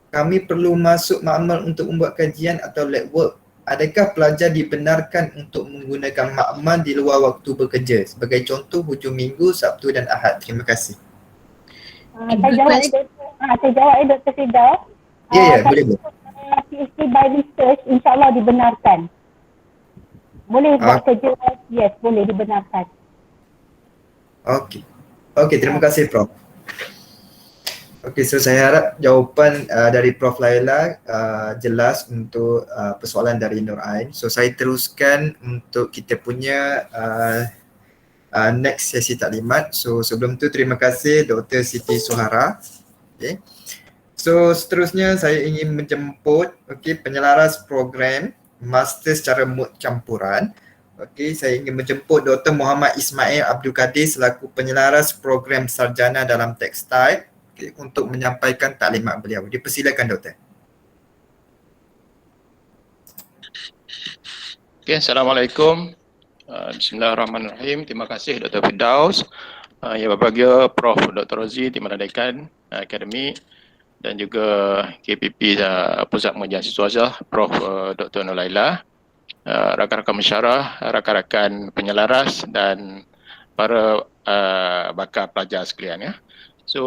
kami perlu masuk makmal untuk membuat kajian atau lab work. Adakah pelajar dibenarkan untuk menggunakan makmal di luar waktu bekerja? Sebagai contoh, hujung minggu, Sabtu dan Ahad. Terima kasih. Saya jawab Dr. Firdaus. Ya, boleh. PhD by research insyaAllah dibenarkan. Boleh buat kerja, yes, boleh dibenarkan. Okey. Okey, terima kasih Prof. Okey, so saya harap jawapan dari Prof Laila jelas untuk persoalan dari Nur Ain. So saya teruskan untuk kita punya next sesi taklimat. So sebelum tu terima kasih Dr. Siti Suhara. Okay. So seterusnya saya ingin menjemput penyelaras program master secara mood campuran. Saya ingin menjemput Dr. Muhammad Ismail Abdul Kadir selaku penyelaras program sarjana dalam tekstil untuk menyampaikan taklimat beliau. Dipersilakan Doktor. Assalamualaikum. Bismillahirrahmanirrahim. Terima kasih Dr. Firdaus, Yang Berbahagia Prof. Dr. Rozi di Merdeka Akademik dan juga KPP Pusat Pengajian Siswazah Prof. Dr. Nur Laila, rakan-rakan mesyarah, rakan-rakan penyelaras dan para bakal pelajar sekalian ya. So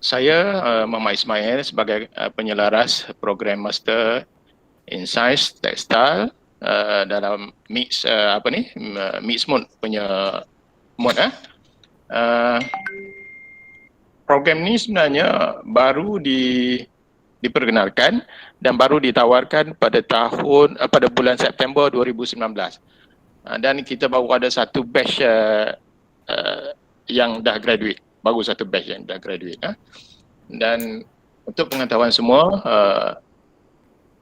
saya Muhammad Ismail sebagai penyelaras program Master in Science Textile dalam mix mix mode punya mode program ni sebenarnya baru diperkenalkan dan baru ditawarkan pada bulan September 2019. Dan kita baru ada satu batch yang dah graduate. Baru satu batch yang dah graduate. Dan untuk pengetahuan semua,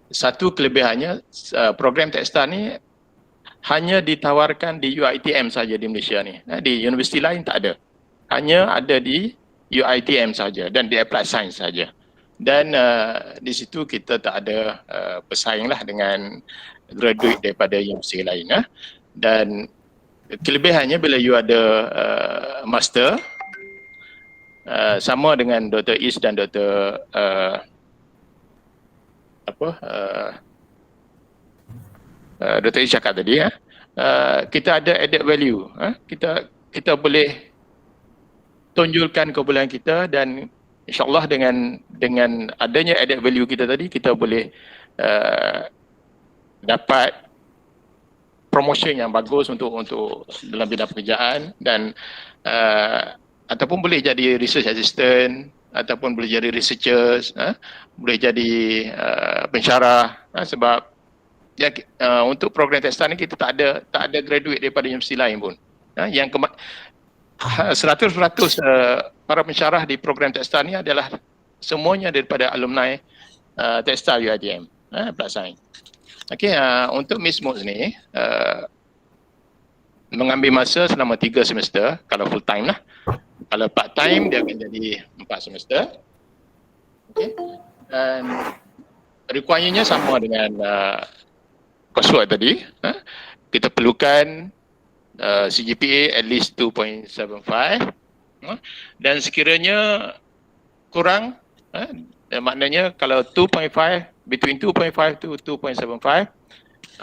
satu kelebihannya program tekstil ni hanya ditawarkan di UiTM saja di Malaysia ni. Di universiti lain tak ada. Hanya ada di UiTM saja dan di Applied Science saja. Dan di situ kita tak ada bersaing lah dengan graduate daripada universiti lain. Dan kelebihannya bila you ada master, sama dengan Dr. Is dan Dr. Dr. Is cakap tadi, kita ada added value. Kita boleh tonjolkan kebolehan kita, dan insyaAllah dengan adanya added value kita tadi, kita boleh dapat promotion yang bagus untuk dalam bidang pekerjaan, dan ataupun boleh jadi research assistant, ataupun boleh jadi researchers, boleh jadi pensyarah, sebab ya, untuk program TESTA ni kita tak ada graduate daripada universiti lain pun. Yang 100% para pensyarah di program TESTA ni adalah semuanya daripada alumni TESTA UiTM, Applied Science. Okey, untuk Miss Mods ni mengambil masa selama 3 semester kalau full time lah. Kalau part time dia akan jadi 4 semester. Okey. Dan requirement-nya sama dengan coursework tadi. Kita perlukan CGPA at least 2.75, dan sekiranya kurang, maknanya kalau 2.5, between 2.5 to 2.75,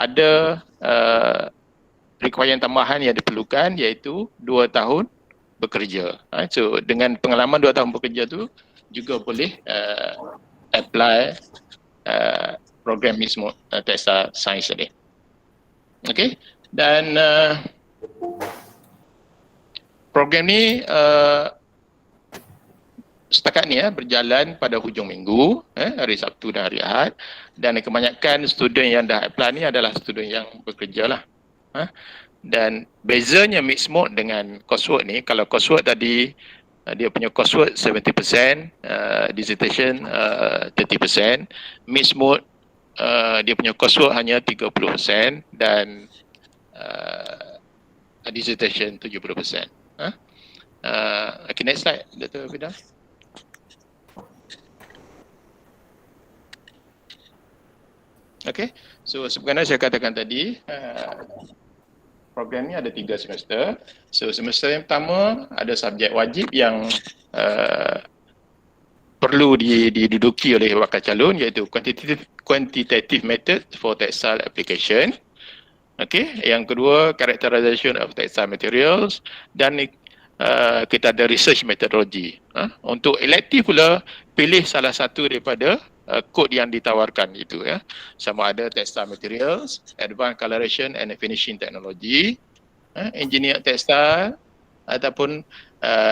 ada requirement tambahan yang diperlukan, iaitu 2 tahun bekerja. So dengan pengalaman 2 tahun bekerja tu juga boleh apply program Miss Mods TESTA Science tadi. Okey, dan program ni setakat ni berjalan pada hujung minggu, hari Sabtu dan hari Ahad, dan kebanyakan student yang dah apply ni adalah student yang bekerja lah. Dan bezanya Mixed Mode dengan coursework ni, kalau coursework tadi dia punya coursework 70%, dissertation 30%, Mixed Mode dia punya coursework hanya 30% dan dissertation 70%. Okay, next slide, Dr. Fida. Okay, so sebenarnya saya katakan tadi, program ni ada 3 semester. So semester yang pertama ada subjek wajib yang perlu diduduki oleh bakal calon, iaitu quantitative method for textile application. Okay, yang kedua characterization of textile materials, dan kita ada research methodology. Untuk elective pula, pilih salah satu daripada kod yang ditawarkan itu, ya. Sama ada textile materials, advanced coloration and finishing technology, engineer textile, ataupun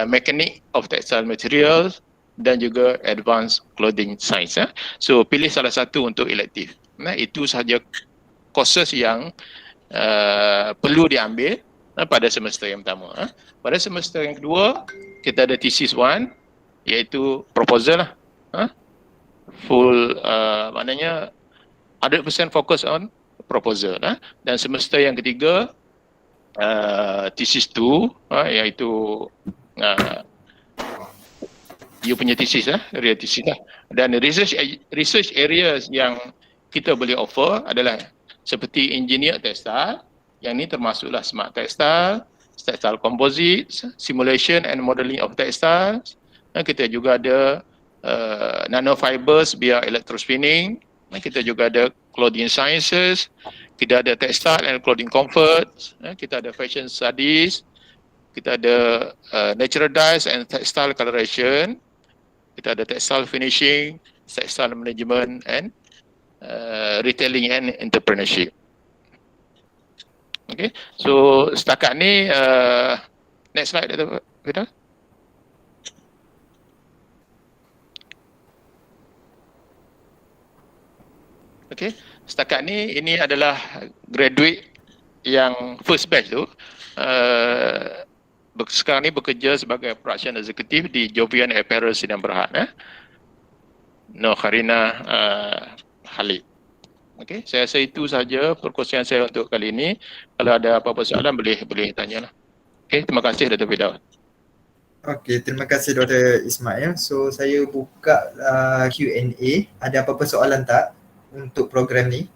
mechanic of textile materials, dan juga advanced clothing science. So pilih salah satu untuk elective. Itu sahaja courses yang perlu diambil pada semester yang pertama. Pada semester yang kedua, kita ada thesis 1, iaitu proposal lah. Full, maknanya 100% fokus on proposal. Dan semester yang ketiga, thesis 2, iaitu you punya thesis, real thesis lah. Dan research areas yang kita boleh offer adalah seperti engineer textile, yang ni termasuklah smart textile, textile composites, simulation and modeling of textiles. Kita juga ada nanofibers via electrospinning. Kita juga ada clothing sciences, kita ada textile and clothing comfort, kita ada fashion studies, kita ada natural dyes and textile coloration, kita ada textile finishing, textile management and retailing and entrepreneurship. Okay, so setakat ni next slide, Dr. Fida. Okay, setakat ni ini adalah graduate yang first batch tu. Sekarang ni bekerja sebagai production executive di Jovian Apparel Sidang Berhad. Nur Kharina Khalid. Okay, saya rasa itu sahaja perkongsian saya untuk kali ini. Kalau ada apa-apa soalan boleh tanyalah. Okay, terima kasih Dr. Firdaus. Okey, terima kasih Dr. Ismail. So saya buka Q&A. Ada apa-apa soalan tak untuk program ni?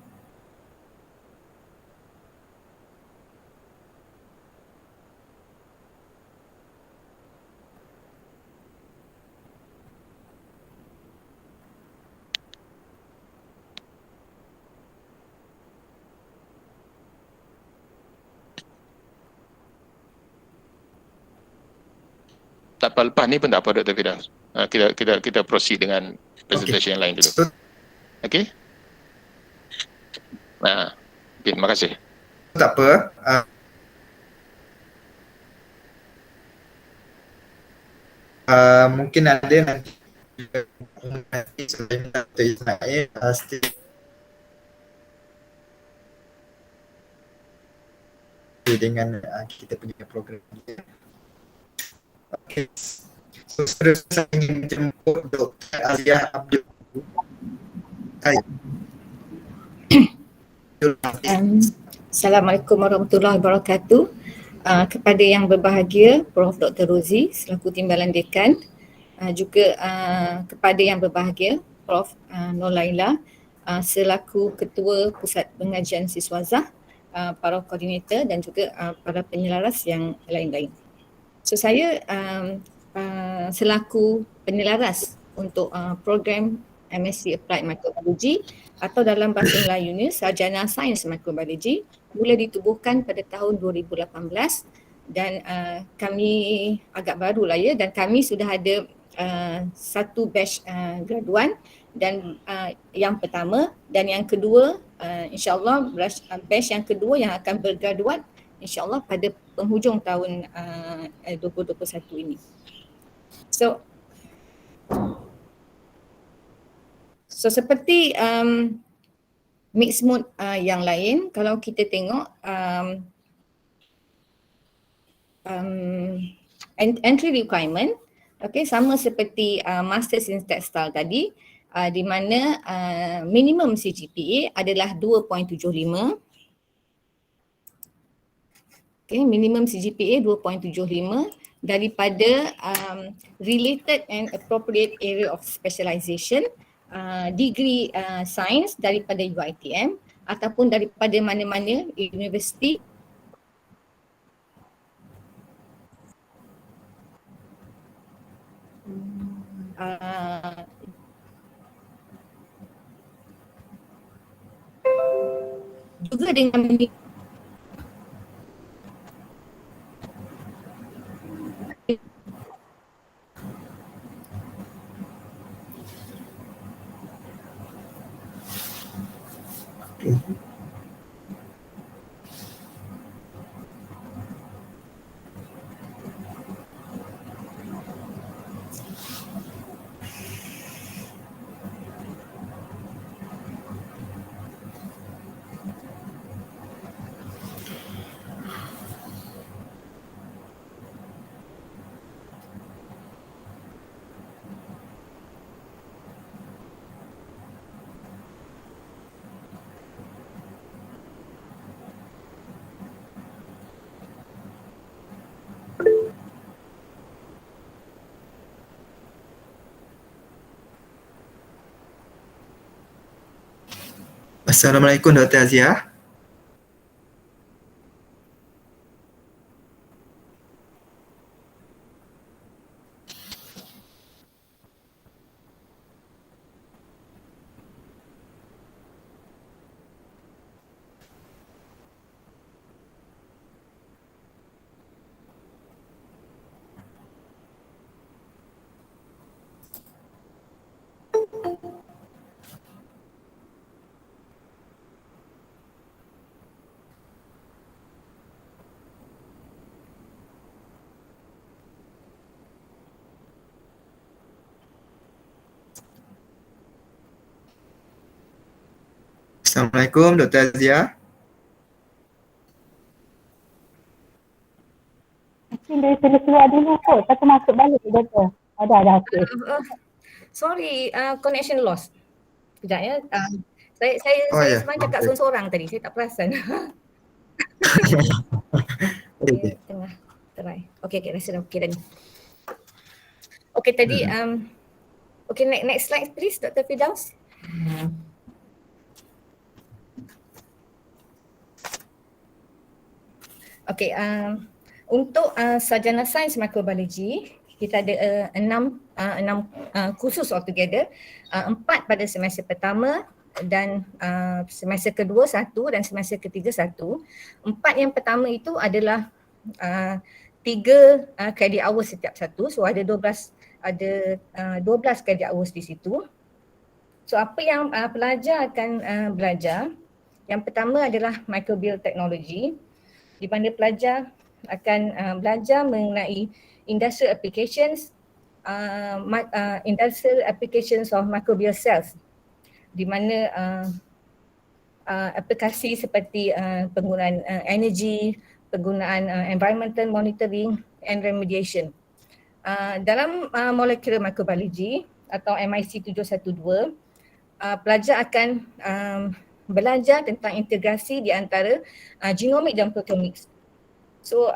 tanpa lepas ni pun tak apa Dr. Firdaus. Kita proceed dengan presentation yang lain dulu. Okey? Okey, terima kasih. Tak apa. Mungkin ada nanti selain Dr. Ismail still dengan kita punya program kita. Okay. So saya ingin menjemput Dr. Aziah Abdul. Hai. Assalamualaikum warahmatullahi wabarakatuh. Kepada yang berbahagia, Prof. Dr. Rozi selaku Timbalan Dekan, juga kepada yang berbahagia, Prof. Nur Laila selaku Ketua Pusat Pengajian Siswazah, para koordinator dan juga para penyelaras yang lain-lain. So saya selaku penyelaras untuk program MSc Applied Microbiology atau dalam bahasa Melayunya Sarjana Sains Microbiology mula ditubuhkan pada tahun 2018 dan kami agak baru lah ya, dan kami sudah ada satu batch graduan dan yang pertama dan yang kedua insyaAllah batch yang kedua yang akan bergraduat insyaAllah pada penghujung tahun 2021 ini. So seperti mixed mode yang lain, kalau kita tengok entry requirement, okay, sama seperti Masters in Textile tadi, di mana minimum CGPA adalah 2.75. Okay, minimum CGPA 2.75 daripada related and appropriate area of specialization, degree sains daripada UiTM ataupun daripada mana-mana universiti juga dengan Assalamualaikum Dr. Aziah. Assalamualaikum Dr. Aziah. Mungkin dari sana keluar dulu kot, lepas tu masuk balik Doktor. Ada. Okay. Sorry, connection lost. Sekejap ya. Saya sebenarnya cakap seorang-seorang tadi, saya tak perasan. Tengah try. Okay, rasa dah okay dah ni. Okay tadi, okay next slide please Dr. Firdaus. Okay, untuk sarjana sains microbiology, kita ada enam kursus altogether, 4 pada semester pertama dan semester kedua 1 dan semester ketiga 1. 4 yang pertama itu adalah 3 credit hours setiap satu. So ada 12 credit hours di situ. So apa yang pelajar akan belajar? Yang pertama adalah microbial technology, di mana pelajar akan belajar mengenai industrial applications, industrial applications of microbial cells, di mana aplikasi seperti penggunaan energi, penggunaan environmental monitoring and remediation. Dalam molecular microbiology atau MIC 712, pelajar akan belajar tentang integrasi di antara genomic dan proteomics. So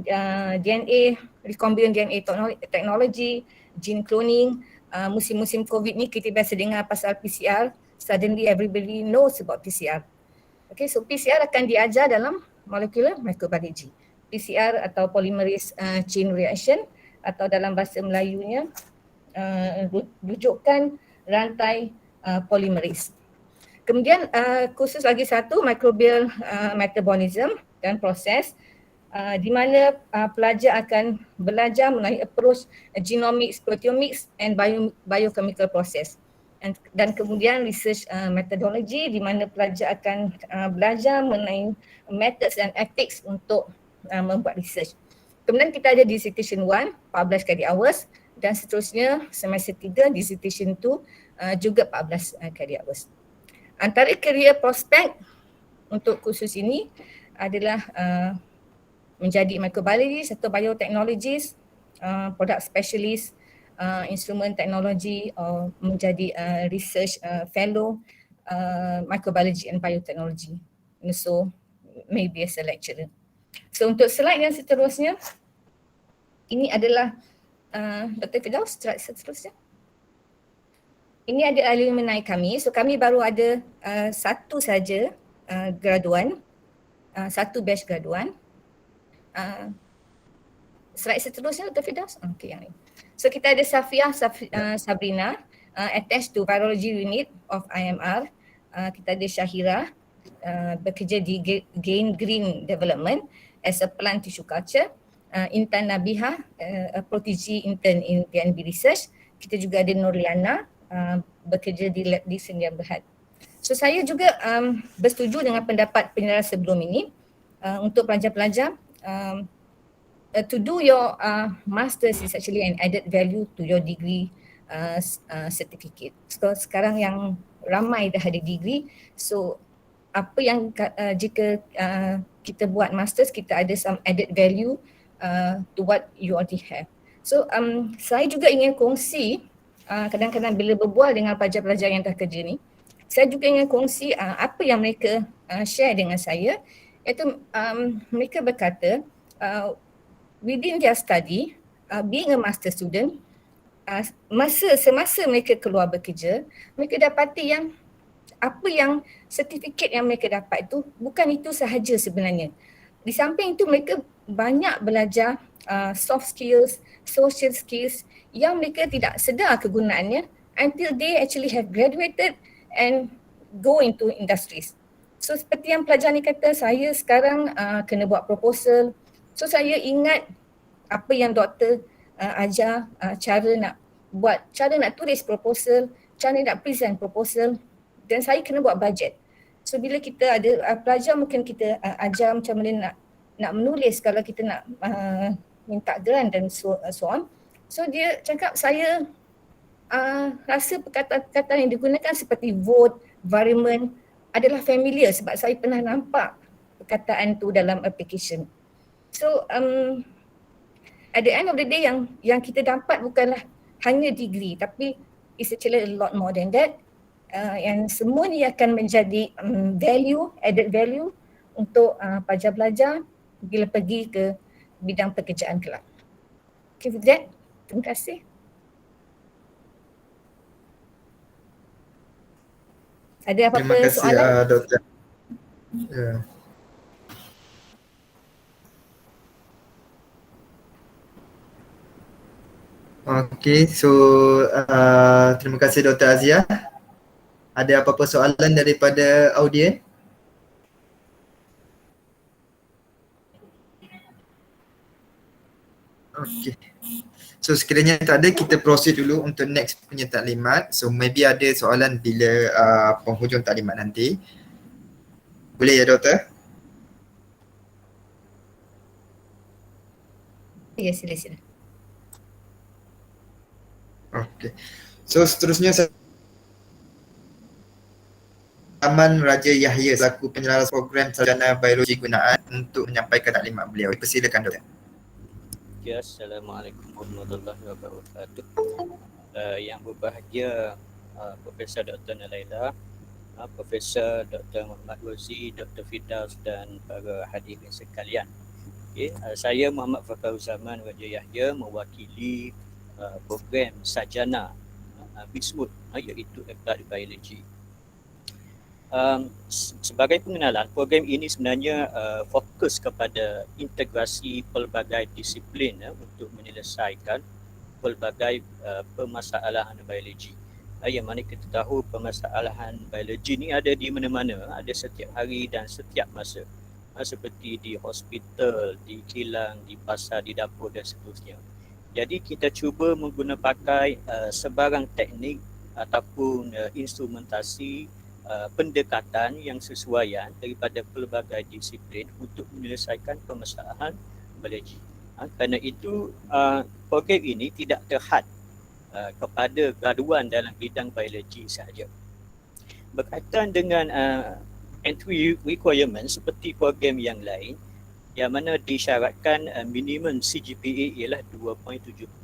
DNA, recombinant DNA technology, gene cloning, musim-musim COVID ni kita biasa dengar pasal PCR, suddenly everybody knows about PCR. Okay, so PCR akan diajar dalam molecular microbiology. PCR atau polymerase chain reaction, atau dalam bahasa Melayunya rujukan rantai polymerase. Kemudian khusus lagi satu, microbial metabolism dan proses, di mana pelajar akan belajar mengenai approach genomics, proteomics and biochemical process. Dan kemudian research methodology, di mana pelajar akan belajar mengenai methods dan ethics untuk membuat research. Kemudian kita ada dissertation 1, 14 credit hours, dan seterusnya semester 3, dissertation 2 juga 14 credit hours. Antara career prospek untuk khusus ini adalah menjadi microbiologist atau biotechnologist, product specialist, instrument technology, menjadi research fellow microbiology and biotechnology. And so maybe as a lecturer. So untuk slide yang seterusnya, ini adalah Dr. Firdaus, slide seterusnya. Ini ada alumni kami. So kami baru ada satu saja graduan, satu batch graduan. Slide seterusnya Dr. Firdaus. Okay, yang ini. So kita ada Sabrina, attached to virology unit of IMR. Kita ada Syahira, bekerja di Gain Green Development as a plant tissue culture. Intan Nabiha, a protege intern in PNB Research. Kita juga ada Nurliana, bekerja di lab di Sdn Bhd. So saya juga bersetuju dengan pendapat penyerah sebelum ini, untuk pelajar-pelajar, to do your masters is actually an added value to your degree certificate. So sekarang yang ramai dah ada degree, so apa yang jika kita buat masters, kita ada some added value to what you already have. So saya juga ingin kongsi, kadang-kadang bila berbual dengan pelajar-pelajar yang dah kerja ni, saya juga ingin kongsi apa yang mereka share dengan saya, iaitu mereka berkata within their study, being a master student, semasa mereka keluar bekerja, mereka dapati yang apa yang sertifikat yang mereka dapat itu bukan itu sahaja sebenarnya. Di samping itu mereka banyak belajar soft skills, social skills yang mereka tidak sedar kegunaannya until they actually have graduated and go into industries. So seperti yang pelajar ni kata, saya sekarang kena buat proposal. So saya ingat apa yang doktor ajar, cara nak tulis proposal, cara nak present proposal, dan saya kena buat budget. So bila kita ada pelajar, mungkin kita ajar macam mana nak menulis kalau kita nak minta grant dan so on. So dia cakap saya rasa perkataan-perkataan yang digunakan seperti vote, environment adalah familiar sebab saya pernah nampak perkataan tu dalam application. So at the end of the day yang kita dapat bukanlah hanya degree, tapi it's actually a lot more than that. Yang semua ni akan menjadi added value untuk pelajar-pelajar bila pergi ke bidang pekerjaan kelak. Okay, with that, terima kasih. Ada apa-apa soalan? Terima kasih Doktor. Yeah. Okay, so terima kasih Dr. Azia. Ada apa-apa soalan daripada audien? Okay. So sekiranya tak ada, kita proceed dulu untuk next punya taklimat. So maybe ada soalan bila penghujung taklimat nanti. Boleh ya doktor? Ya, sila. Okay. So seterusnya Aman Raja Yahya selaku penyelaras program sarjana biologi gunaan untuk menyampaikan taklimat beliau. Persilakan doktor. Ya, Assalamualaikum warahmatullahi wabarakatuh. Yang berbahagia Profesor Dr. Nalaila, Profesor Dr. Muhammad Rozi, Dr. Firdaus dan para hadirin sekalian. Okay. Saya Muhammad Fakhruzaman Raja Yahya mewakili program sarjana BISMUT iaitu Applied Biology. Sebagai pengenalan, program ini sebenarnya fokus kepada integrasi pelbagai disiplin untuk menyelesaikan pelbagai permasalahan biologi. Yang mana kita tahu permasalahan biologi ni ada di mana-mana, ada setiap hari dan setiap masa. Seperti di hospital, di kilang, di pasar, di dapur dan seterusnya. Jadi kita cuba pakai sebarang teknik ataupun instrumentasi pendekatan yang sesuaian daripada pelbagai disiplin untuk menyelesaikan permasalahan biologi. Kerana itu program ini tidak terhad kepada graduan dalam bidang biologi sahaja. Berkaitan dengan entry requirement seperti program yang lain, yang mana disyaratkan minimum CGPA ialah 2.75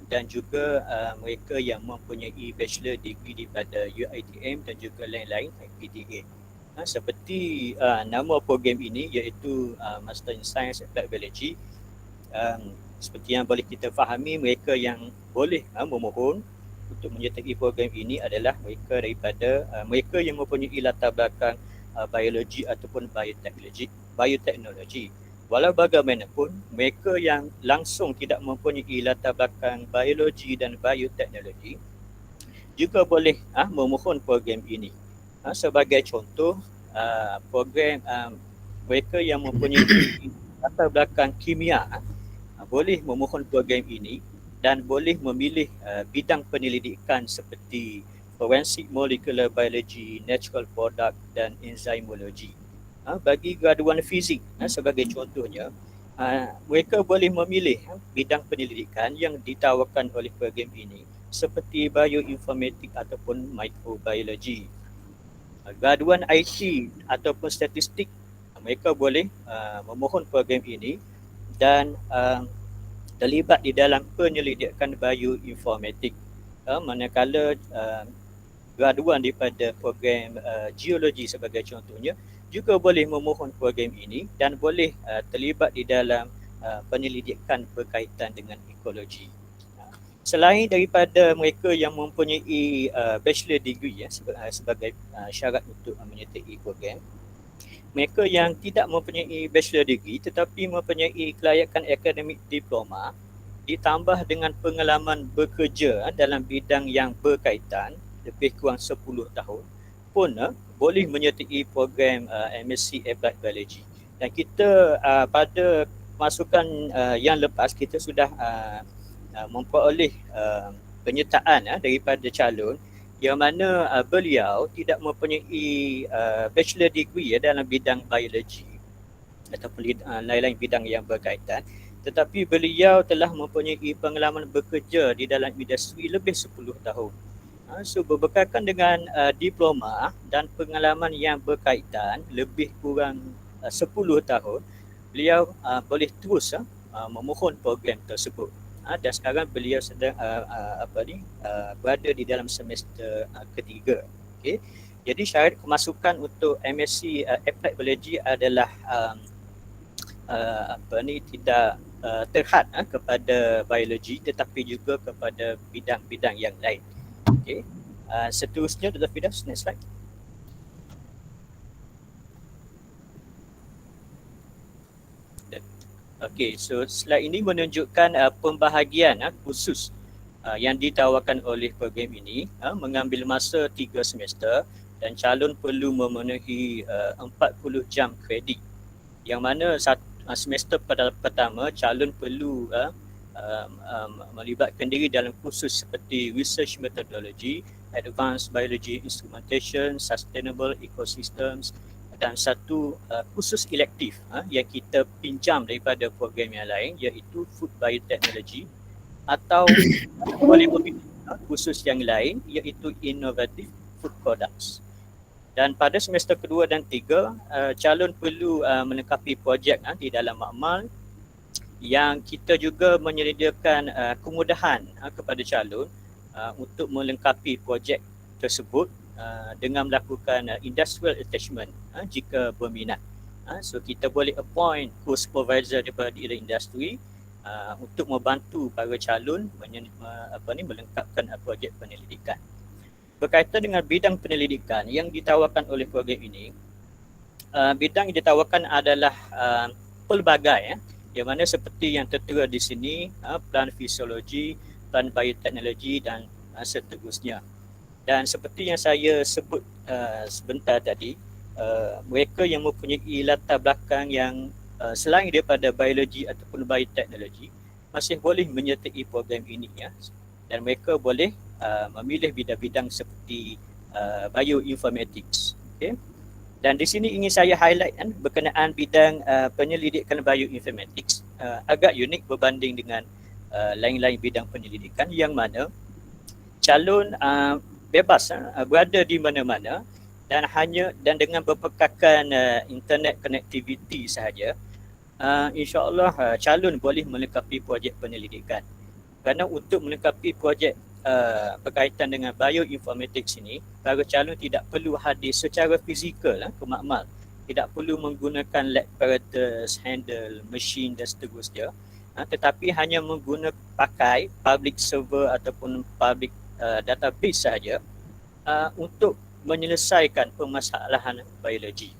dan juga mereka yang mempunyai bachelor degree daripada UiTM dan juga lain-lain IPDA. Seperti nama program ini iaitu Master in Science Applied Biology. Seperti yang boleh kita fahami, mereka yang boleh memohon untuk menyertai program ini adalah mereka daripada mereka yang mempunyai latar belakang biologi ataupun bioteknologi. Walau bagaimanapun, mereka yang langsung tidak mempunyai latar belakang biologi dan bioteknologi juga boleh memohon program ini. Sebagai contoh, program mereka yang mempunyai latar belakang kimia boleh memohon program ini dan boleh memilih bidang penyelidikan seperti forensik molecular biology, natural product dan enzimologi. Bagi graduan fizik sebagai contohnya, mereka boleh memilih bidang penyelidikan yang ditawarkan oleh program ini seperti bioinformatik ataupun microbiology. Graduan IT ataupun statistik, mereka boleh memohon program ini dan terlibat di dalam penyelidikan bioinformatik. Manakala graduan daripada program geologi sebagai contohnya juga boleh memohon program ini dan boleh terlibat di dalam penyelidikan berkaitan dengan ekologi. Selain daripada mereka yang mempunyai bachelor degree sebagai syarat untuk menyertai program, mereka yang tidak mempunyai bachelor degree tetapi mempunyai kelayakan akademik diploma ditambah dengan pengalaman bekerja dalam bidang yang berkaitan lebih kurang 10 tahun pun boleh menyertai program MSc Applied Biology. Dan kita pada masukan yang lepas kita sudah memperoleh penyertaan daripada calon yang mana beliau tidak mempunyai bachelor degree dalam bidang biologi ataupun lain-lain bidang yang berkaitan, tetapi beliau telah mempunyai pengalaman bekerja di dalam industri lebih 10 tahun. So berbekalkan dengan diploma dan pengalaman yang berkaitan lebih kurang 10 tahun, beliau boleh terus memohon program tersebut. Dan sekarang beliau sedang berada di dalam semester ketiga. Okay. Jadi syarat kemasukan untuk MSc Applied Biology adalah tidak terhad kepada biologi tetapi juga kepada bidang-bidang yang lain. Okay. Seterusnya Dr. Firdaus, next slide. Okay, so slide ini menunjukkan pembahagian khusus yang ditawarkan oleh program ini, mengambil masa 3 semester dan calon perlu memenuhi 40 jam kredit, yang mana semester pertama calon perlu melibatkan diri dalam kursus seperti research methodology, advanced biology instrumentation, sustainable ecosystems dan satu kursus elektif yang kita pinjam daripada program yang lain iaitu food biotechnology, atau boleh memilih kursus yang lain iaitu innovative food products. Dan pada semester kedua dan tiga, calon perlu melengkapi projek di dalam makmal yang kita juga menyediakan kemudahan kepada calon untuk melengkapi projek tersebut dengan melakukan industrial attachment jika berminat. So kita boleh appoint course supervisor daripada industri untuk membantu para calon melengkapkan projek penyelidikan. Berkaitan dengan bidang penyelidikan yang ditawarkan oleh program ini, bidang yang ditawarkan adalah pelbagai yang mana seperti yang tertera di sini, plant fisiologi, plant bioteknologi dan seterusnya. Dan seperti yang saya sebut sebentar tadi, mereka yang mempunyai latar belakang yang selain daripada biologi ataupun bioteknologi masih boleh menyertai program ini dan mereka boleh memilih bidang-bidang seperti bioinformatics. Okay. Dan di sini ingin saya highlight berkenaan bidang penyelidikan bioinformatics agak unik berbanding dengan lain-lain bidang penyelidikan yang mana calon bebas berada di mana-mana dan dengan berpekakan internet connectivity sahaja, insya-Allah calon boleh melengkapi projek penyelidikan. Kerana untuk melengkapi projek berkaitan dengan bioinformatics ini, para calon tidak perlu hadir secara fizikal ke makmal, tidak perlu menggunakan lab apparatus, handle, mesin dan seterusnya, tetapi hanya pakai public server ataupun public database sahaja untuk menyelesaikan permasalahan biologi.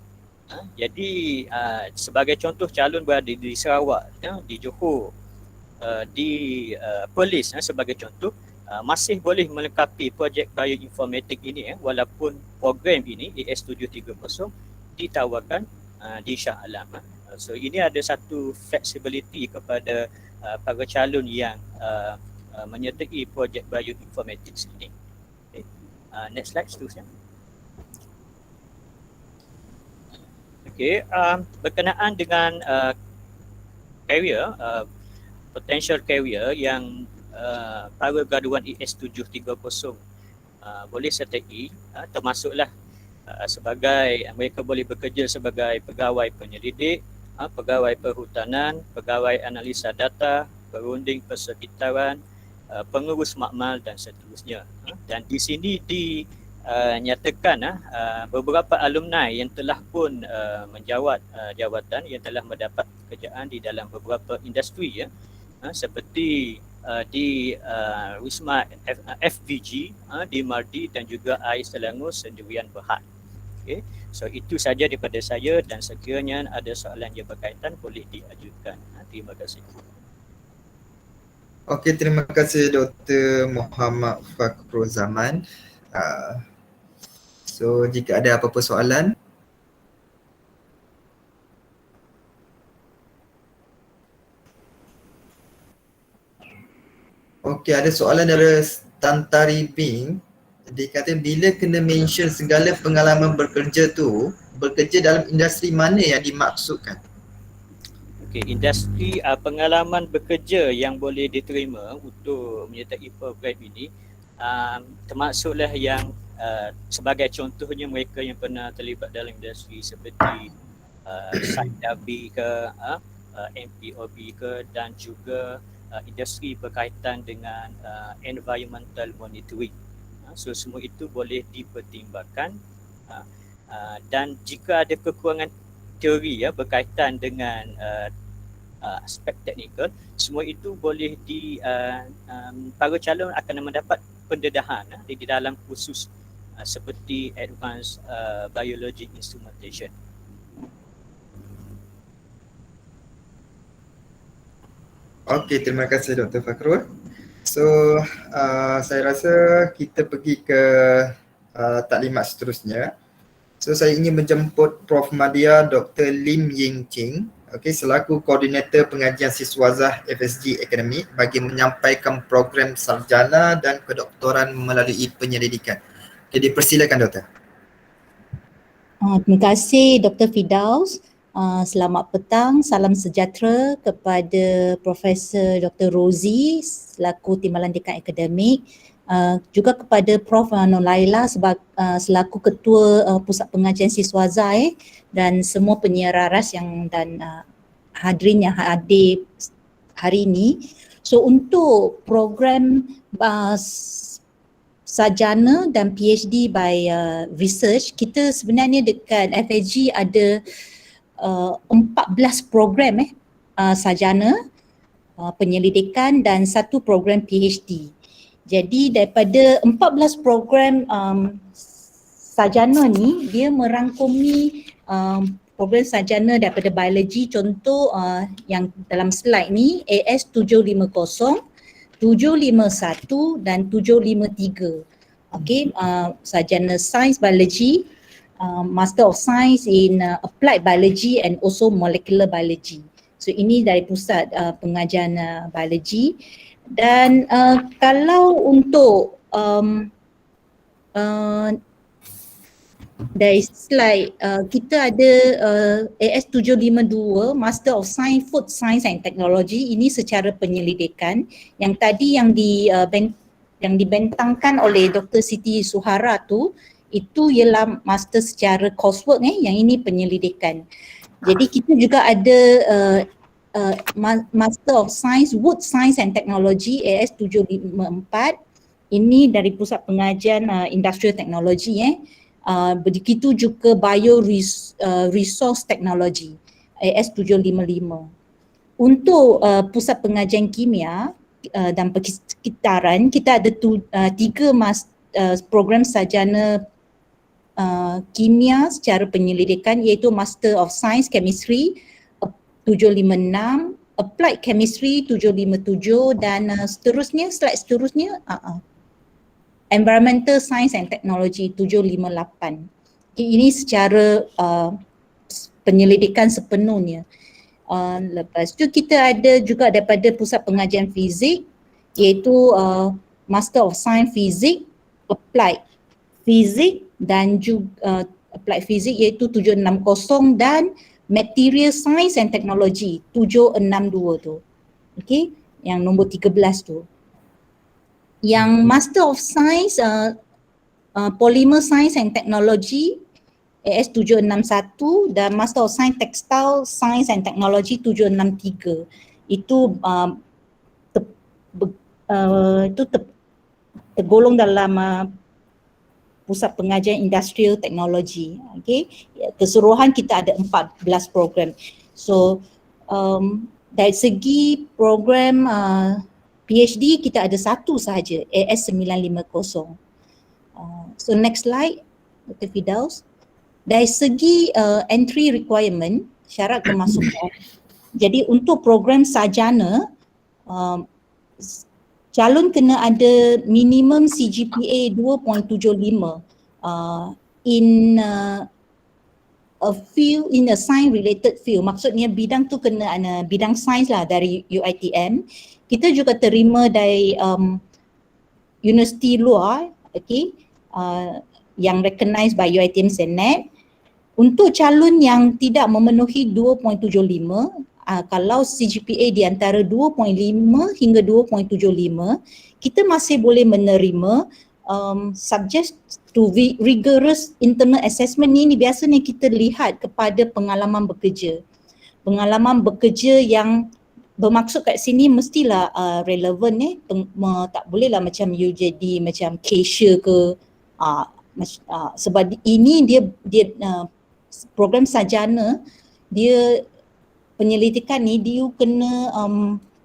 Jadi sebagai contoh, calon berada di Sarawak, di Johor, di Perlis sebagai contoh, masih boleh melengkapi projek bioinformatik ini walaupun program ini AS730 ditawarkan di Shah Alam. So ini ada satu flexibility kepada para calon yang menyertai projek bioinformatics ini. Okay. Next slide seterusnya. Okay, berkenaan dengan career, potential career yang para graduan AS730 boleh sertai, termasuklah sebagai mereka boleh bekerja sebagai pegawai penyelidik, pegawai perhutanan, pegawai analisa data, perunding persekitaran, pengurus makmal dan seterusnya. Dan di sini dinyatakan beberapa alumni yang telah pun menjawat jawatan, yang telah mendapat pekerjaan di dalam beberapa industri seperti di Wisma FVG, di Mardi dan juga Air Selangor Sendirian Berhad. Okay. So itu saja daripada saya dan sekiranya ada soalan yang berkaitan boleh diajukan. Terima kasih. Okey, terima kasih Dr. Muhammad Fakhruzaman. So jika ada apa-apa soalan, okey, ada soalan dari Tantari Bing. Dia kata bila kena mention segala pengalaman bekerja tu, bekerja dalam industri mana yang dimaksudkan? Okey, industri pengalaman bekerja yang boleh diterima untuk menyertai program ini termasuklah yang sebagai contohnya mereka yang pernah terlibat dalam industri seperti SIDAB ke, MPOB ke dan juga industri berkaitan dengan environmental monitoring. So semua itu boleh dipertimbangkan dan jika ada kekurangan teori berkaitan dengan aspek teknikal, semua itu boleh para calon akan mendapat pendedahan di dalam kursus seperti advanced biology instrumentation. Okey, terima kasih Dr. Fakhrul. So saya rasa kita pergi ke taklimat seterusnya. So saya ingin menjemput Prof. Madya Dr. Lim Ying Ching. selaku koordinator pengajian siswazah FSG Akademik bagi menyampaikan program sarjana dan kedoktoran melalui penyelidikan. Jadi dipersilakan Doktor. Terima kasih Dr. Firdaus. Selamat petang, salam sejahtera kepada Profesor Dr. Rozi selaku Timbalan Dekan Akademik, juga kepada Prof. Nolaila selaku Ketua Pusat Pengajian Siswazah dan semua penyiar raras dan hadirin yang hadir hari ini. So untuk program sarjana dan PhD by research, kita sebenarnya dekat FSG ada 14 program sarjana penyelidikan dan 1 program PhD. Jadi daripada 14 program sarjana ni, dia merangkumi program sarjana daripada biologi, contoh yang dalam slide ni AS 750, 751 dan 753. Okay, sarjana Science Biology, Master of Science in Applied Biology and also Molecular Biology. So ini dari pusat pengajian biologi. Dan kalau untuk dari slide kita ada AS 752 Master of Science Food Science and Technology, ini secara penyelidikan. Yang tadi yang dibentangkan oleh Dr. Siti Suhara tu, itu ialah master secara coursework yang ini penyelidikan. Jadi kita juga ada Master of Science Wood Science and Technology AS 754, ini dari pusat pengajian industrial technology begitu juga Bio Resource Technology AS 755. Untuk pusat pengajian kimia dan persekitaran, kita ada 3 program sarjana kimia secara penyelidikan, iaitu Master of Science Chemistry 756, Applied Chemistry 757 dan seterusnya, slide seterusnya Environmental Science and Technology 758. Okay, ini secara penyelidikan sepenuhnya. Lepas tu kita ada juga daripada pusat pengajian fizik, iaitu Master of Science Fizik, Applied Fizik dan juga Applied Fizik iaitu 760 dan Material Science and Technology 762 tu. Okey, yang nombor 13 tu. Yang Master of Science Polymer Science and Technology AS 761 dan Master of Science Textile Science and Technology 763. Itu tergolong dalam pusat pengajian industrial technology. Okay, keseluruhan kita ada 14 program. So dari segi program PhD kita ada 1 sahaja, AS 950. So next slide, Dr. Firdaus. Dari segi entry requirement, syarat kemasukan. Jadi untuk program sarjana, calon kena ada minimum CGPA 2.75 in a field, in a science related field. Maksudnya bidang tu kena bidang sains lah dari UiTM. Kita juga terima dari universiti luar, okay, yang recognized by UiTM Senate. Untuk calon yang tidak memenuhi 2.75, kalau CGPA di antara 2.5 hingga 2.75, kita masih boleh menerima subject to rigorous internal assessment. Ini biasanya kita lihat kepada pengalaman bekerja. Pengalaman bekerja yang bermaksud kat sini mestilah relevan tak bolehlah macam you jadi macam cashier ke, sebab ini dia program sarjana, dia penyelidikan ni dia kena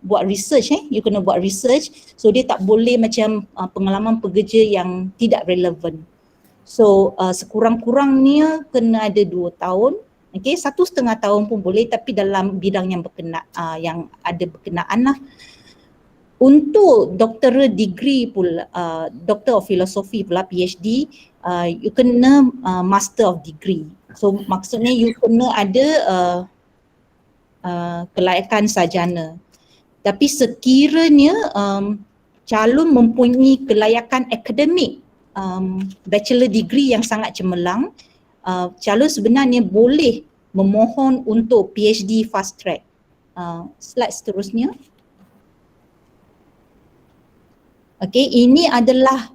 buat research, you kena buat research, so dia tak boleh macam pengalaman pekerja yang tidak relevan. So sekurang-kurangnya kena ada 2 tahun, okay, 1.5 tahun pun boleh, tapi dalam bidang yang yang ada berkenaan lah. Untuk doctorate degree pula, Doctor of Philosophy pula, PhD, you kena Master of Degree. So maksudnya you kena ada kelayakan sarjana. Tapi sekiranya calon mempunyai kelayakan akademik bachelor degree yang sangat cemerlang, calon sebenarnya boleh memohon untuk PhD fast track. Slide seterusnya. Okey, ini adalah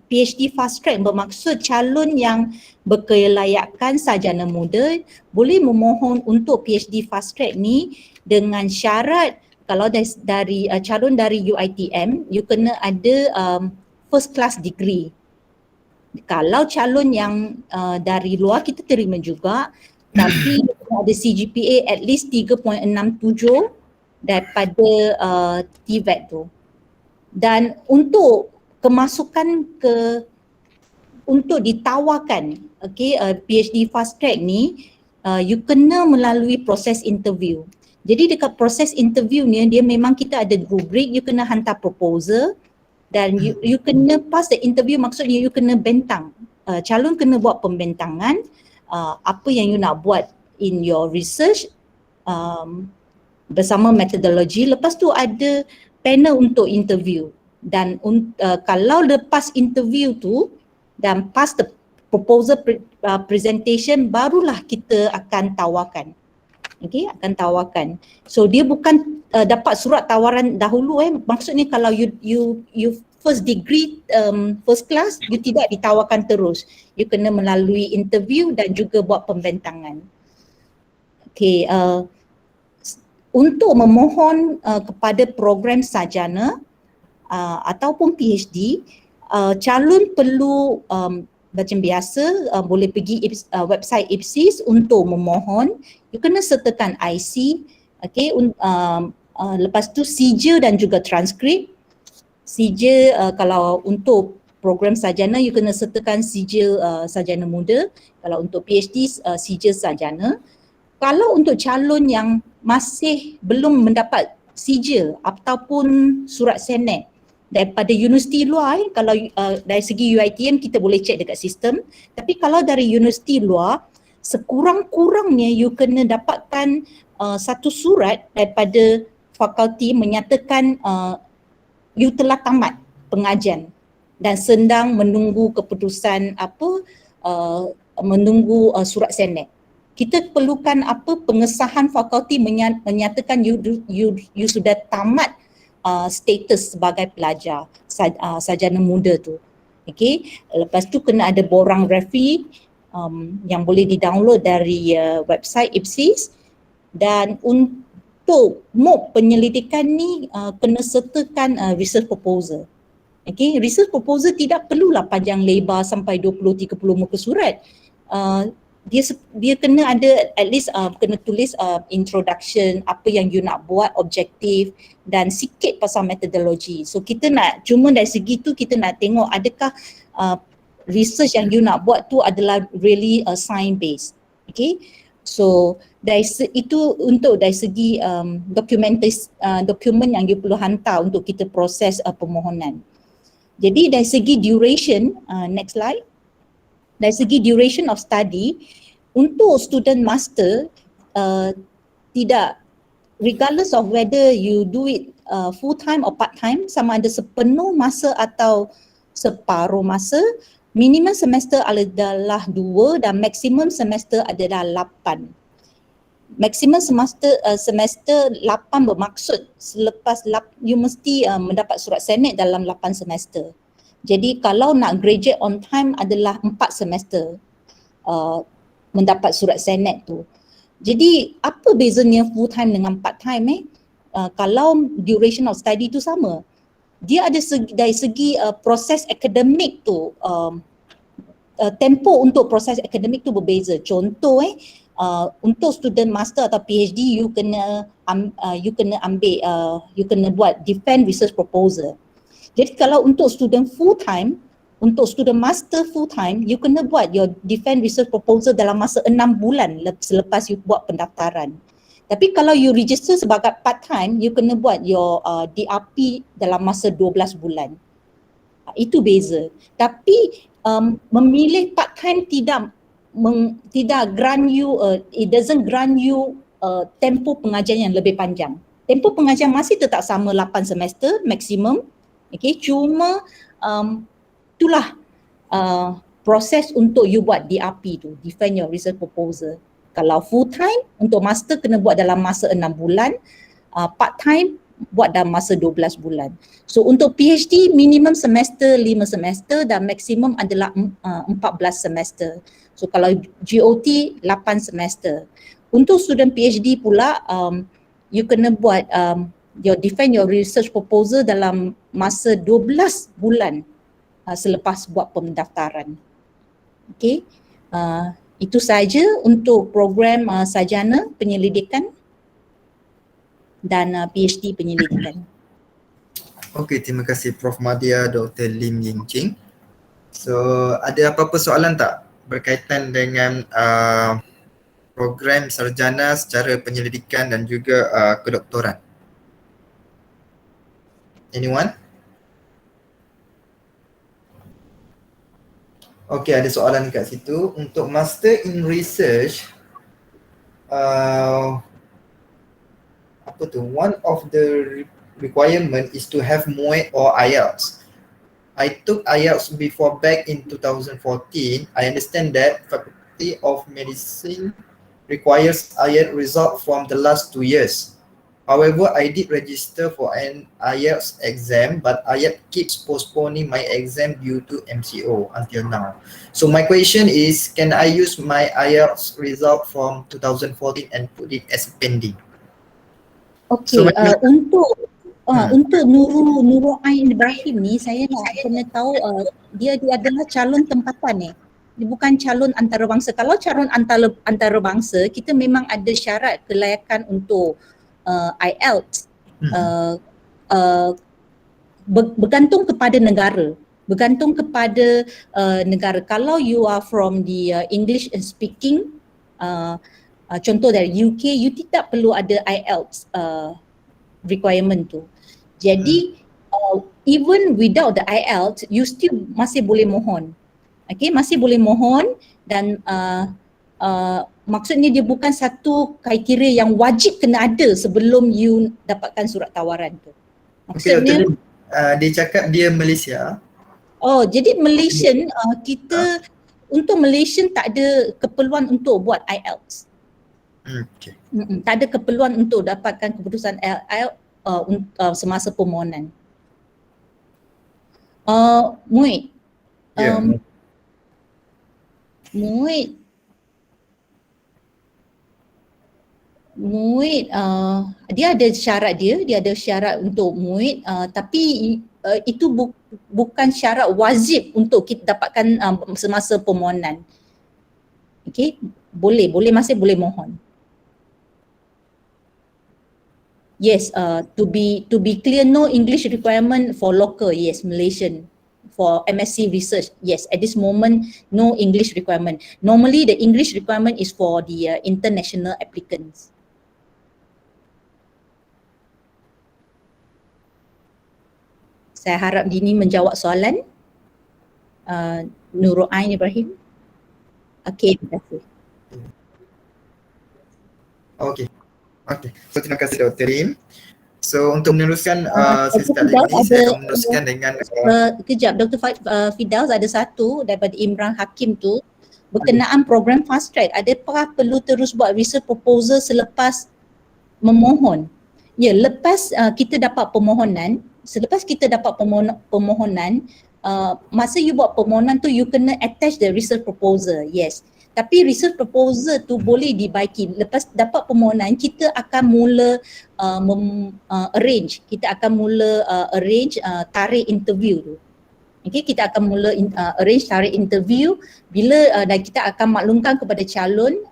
PhD fast track, bermaksud calon yang berkelayakan sarjana muda boleh memohon untuk PhD fast track ni dengan syarat kalau dari calon dari UiTM, you kena ada first class degree. Kalau calon yang dari luar kita terima juga, tapi ada CGPA at least 3.67 daripada TVET tu. Dan untuk kemasukan untuk ditawarkan PhD fast track ni, you kena melalui proses interview. Jadi dekat proses interview ni dia memang kita ada rubrik, you kena hantar proposal dan you kena pass the interview, maksudnya you kena bentang. Calon kena buat pembentangan apa yang you nak buat in your research bersama metodologi. Lepas tu ada panel untuk interview dan kalau lepas interview tu dan pass the proposal presentation, barulah kita akan tawarkan. Okay, akan tawarkan. So dia bukan dapat surat tawaran dahulu maksudnya kalau you first degree first class, you tidak ditawarkan terus. You kena melalui interview dan juga buat pembentangan. Okay, untuk memohon kepada program sarjana ataupun PhD, calon perlu macam biasa boleh pergi website IPSIS untuk memohon. You kena sertakan IC, okay, lepas tu sijil dan juga transkrip. Sijil kalau untuk program sarjana you kena sertakan sijil sarjana muda, kalau untuk PhD sijil sarjana. Kalau untuk calon yang masih belum mendapat sijil ataupun surat senet daripada universiti luar, kalau dari segi UiTM kita boleh cek dekat sistem, tapi kalau dari universiti luar, sekurang-kurangnya you kena dapatkan satu surat daripada fakulti menyatakan you telah tamat pengajian dan sedang menunggu keputusan menunggu surat senet. Kita perlukan pengesahan fakulti menyatakan you sudah tamat status sebagai pelajar sarjana muda tu. Okay, lepas tu kena ada borang refi yang boleh di-download dari website IPSIS, dan untuk MOOC penyelidikan ni kena sertakan research proposal. Okay, research proposal tidak perlulah panjang lebar sampai 20-30 muka surat. Dia kena ada at least kena tulis introduction, apa yang you nak buat, objektif dan sikit pasal metodologi. So kita nak, cuma dari segi tu kita nak tengok adakah research yang you nak buat tu adalah really science based. Okay, so itu untuk dari segi dokumen yang you perlu hantar untuk kita proses permohonan. Jadi dari segi duration, next slide. Dari segi duration of study, untuk student master tidak, regardless of whether you do it full time or part time, sama ada sepenuh masa atau separuh masa, minimum semester adalah 2 dan maksimum semester adalah 8. Maksimum semester 8 bermaksud selepas you mesti mendapat surat senet dalam 8 semester. Jadi kalau nak graduate on time adalah 4 semester mendapat surat senet tu. Jadi apa bezanya full time dengan part time kalau duration of study tu sama. Dia ada dari segi proses akademik tu, tempo untuk proses akademik tu berbeza. Contoh untuk student master atau PhD you kena ambil you kena buat defend research proposal. Jadi kalau untuk student full time, untuk student master full time, you kena buat your defend research proposal dalam masa 6 bulan selepas you buat pendaftaran. Tapi kalau you register sebagai part time, you kena buat your DRP dalam masa 12 bulan. Itu beza. Tapi memilih part time tidak grant you, it doesn't grant you tempoh pengajian yang lebih panjang. Tempoh pengajian masih tetap sama 8 semester maksimum. Okay, cuma itulah proses untuk you buat DRP tu, defend your research proposal. Kalau full time untuk master kena buat dalam masa 6 bulan, part time buat dalam masa 12 bulan. So untuk PhD minimum semester 5 semester dan maksimum adalah 14 semester. So kalau GOT 8 semester. Untuk student PhD pula you kena buat defend your research proposal dalam masa 12 bulan selepas buat pendaftaran. Okay, itu saja untuk program sarjana penyelidikan dan PhD penyelidikan. Okey, terima kasih Prof. Madya, Dr. Lim Ying Ching. So, ada apa-apa soalan tak berkaitan dengan program sarjana secara penyelidikan dan juga kedoktoran? Anyone? Okey, ada soalan kat situ. Untuk Master in Research, apa tu? One of the requirement is to have MUET or IELTS. I took IELTS before back in 2014. I understand that Faculty of Medicine requires IELTS result from the last 2 years. However, I did register for an IELTS exam, but IELTS keeps postponing my exam due to MCO until now. So my question is, can I use my IELTS result from 2014 and put it as pending? Okay, So, untuk Nurul Ain Ibrahim ni, saya nak kena tahu dia adalah calon tempatan dia bukan calon antarabangsa. Kalau calon antarabangsa, kita memang ada syarat kelayakan untuk IELTS bergantung kepada negara. Kalau you are from the English speaking, contoh dari UK, you tidak perlu ada IELTS requirement tu. Jadi even without the IELTS, you still masih boleh mohon. Okay, masih boleh mohon dan maksudnya dia bukan satu kriteria yang wajib kena ada sebelum you dapatkan surat tawaran tu. Maksudnya dia cakap dia Malaysia. Oh, jadi Malaysian kita untuk Malaysian tak ada keperluan untuk buat IELTS. Okay. Tak ada keperluan untuk dapatkan keputusan IELTS semasa permohonan. Muid. Muid dia ada syarat dia ada syarat untuk muid, tapi itu bukan syarat wajib untuk kita dapatkan semasa permohonan. Okey, masih boleh mohon. Yes, to be clear, no English requirement for local, yes, Malaysian. For MSc research, yes, at this moment, no English requirement. Normally, the English requirement is for the international applicants. Saya harap ini menjawab soalan Nurul Ain Ibrahim. Okey, terima kasih. Okey. So terima kasih Dr. Lim. So untuk meneruskan sesi tadi ini, saya akan meneruskan dengan kejap, Dr. Firdaus ada satu daripada Imran Hakim tu berkenaan program fast track. Adakah perlu terus buat research proposal selepas memohon? Ya, lepas kita dapat permohonan, masa you buat permohonan tu you kena attach the research proposal. Yes. Tapi research proposal tu boleh dibaiki. Lepas dapat permohonan, kita akan mula arrange tarikh interview tu. Okay, kita akan mula arrange tarikh interview dan kita akan maklumkan kepada calon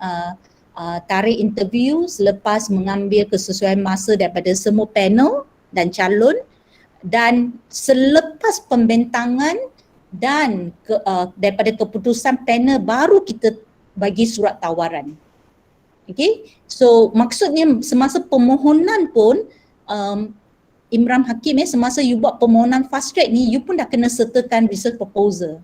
tarikh interview selepas mengambil kesesuaian masa daripada semua panel dan calon, dan selepas pembentangan dan daripada keputusan panel baru kita bagi surat tawaran. Okay, so maksudnya semasa permohonan pun Imran Hakim semasa you buat permohonan fast track ni, you pun dah kena sertakan research proposal.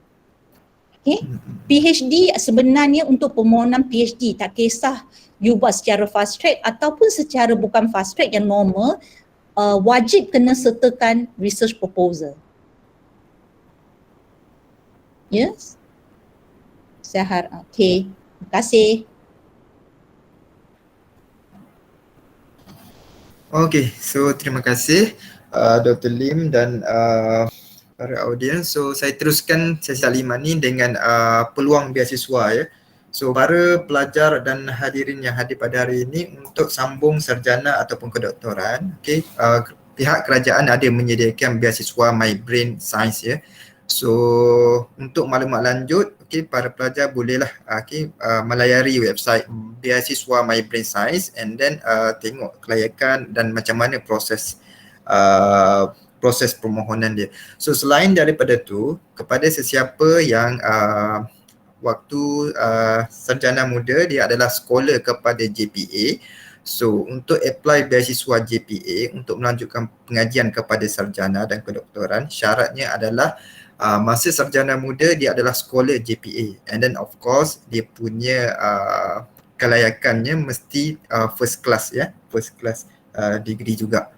Okay. PhD sebenarnya untuk permohonan PhD, tak kisah you buat secara fast track ataupun secara bukan fast track yang normal, wajib kena sertakan research proposal. Yes. Saya harap. Okay. Terima kasih. Okay, so terima kasih Dr. Lim dan para audiens. So saya teruskan sesi taliman ni dengan peluang beasiswa ya. So para pelajar dan hadirin yang hadir pada hari ini untuk sambung sarjana ataupun kedoktoran, okay, pihak kerajaan ada menyediakan beasiswa My Brain Science ya. So untuk maklumat lanjut, okay, para pelajar bolehlah melayari website beasiswa My Brain Science and then tengok kelayakan dan macam mana proses permohonan dia. So selain daripada tu, kepada sesiapa yang waktu sarjana muda dia adalah scholar kepada JPA, so untuk apply beasiswa JPA untuk melanjutkan pengajian kepada sarjana dan kedoktoran, syaratnya adalah masa sarjana muda dia adalah scholar JPA, and then of course dia punya kelayakannya mesti first class ya, first class degree juga.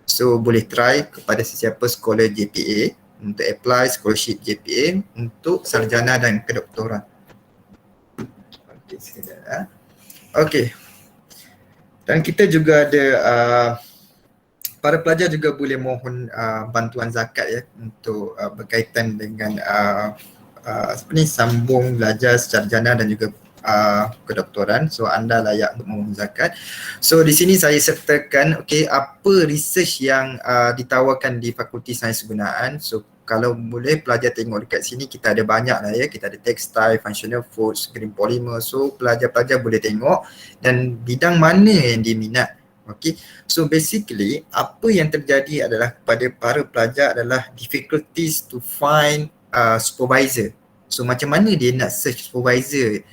So boleh try kepada sesiapa scholar JPA untuk apply scholarship JPA untuk sarjana dan kedoktoran. Okey, sekejap. Okey. Dan kita juga ada para pelajar juga boleh mohon bantuan zakat ya untuk berkaitan dengan sambung belajar sarjana dan juga kedoktoran. So anda layak untuk mohon zakat. So di sini saya sertakan apa research yang ditawarkan di Fakulti Sains Gunaan. So kalau boleh pelajar tengok dekat sini, kita ada banyak lah ya. Kita ada textile, functional foods, green polymer. So pelajar-pelajar boleh tengok dan bidang mana yang diminat. Okay, so basically apa yang terjadi adalah pada para pelajar adalah difficulties to find supervisor. So macam mana dia nak search supervisor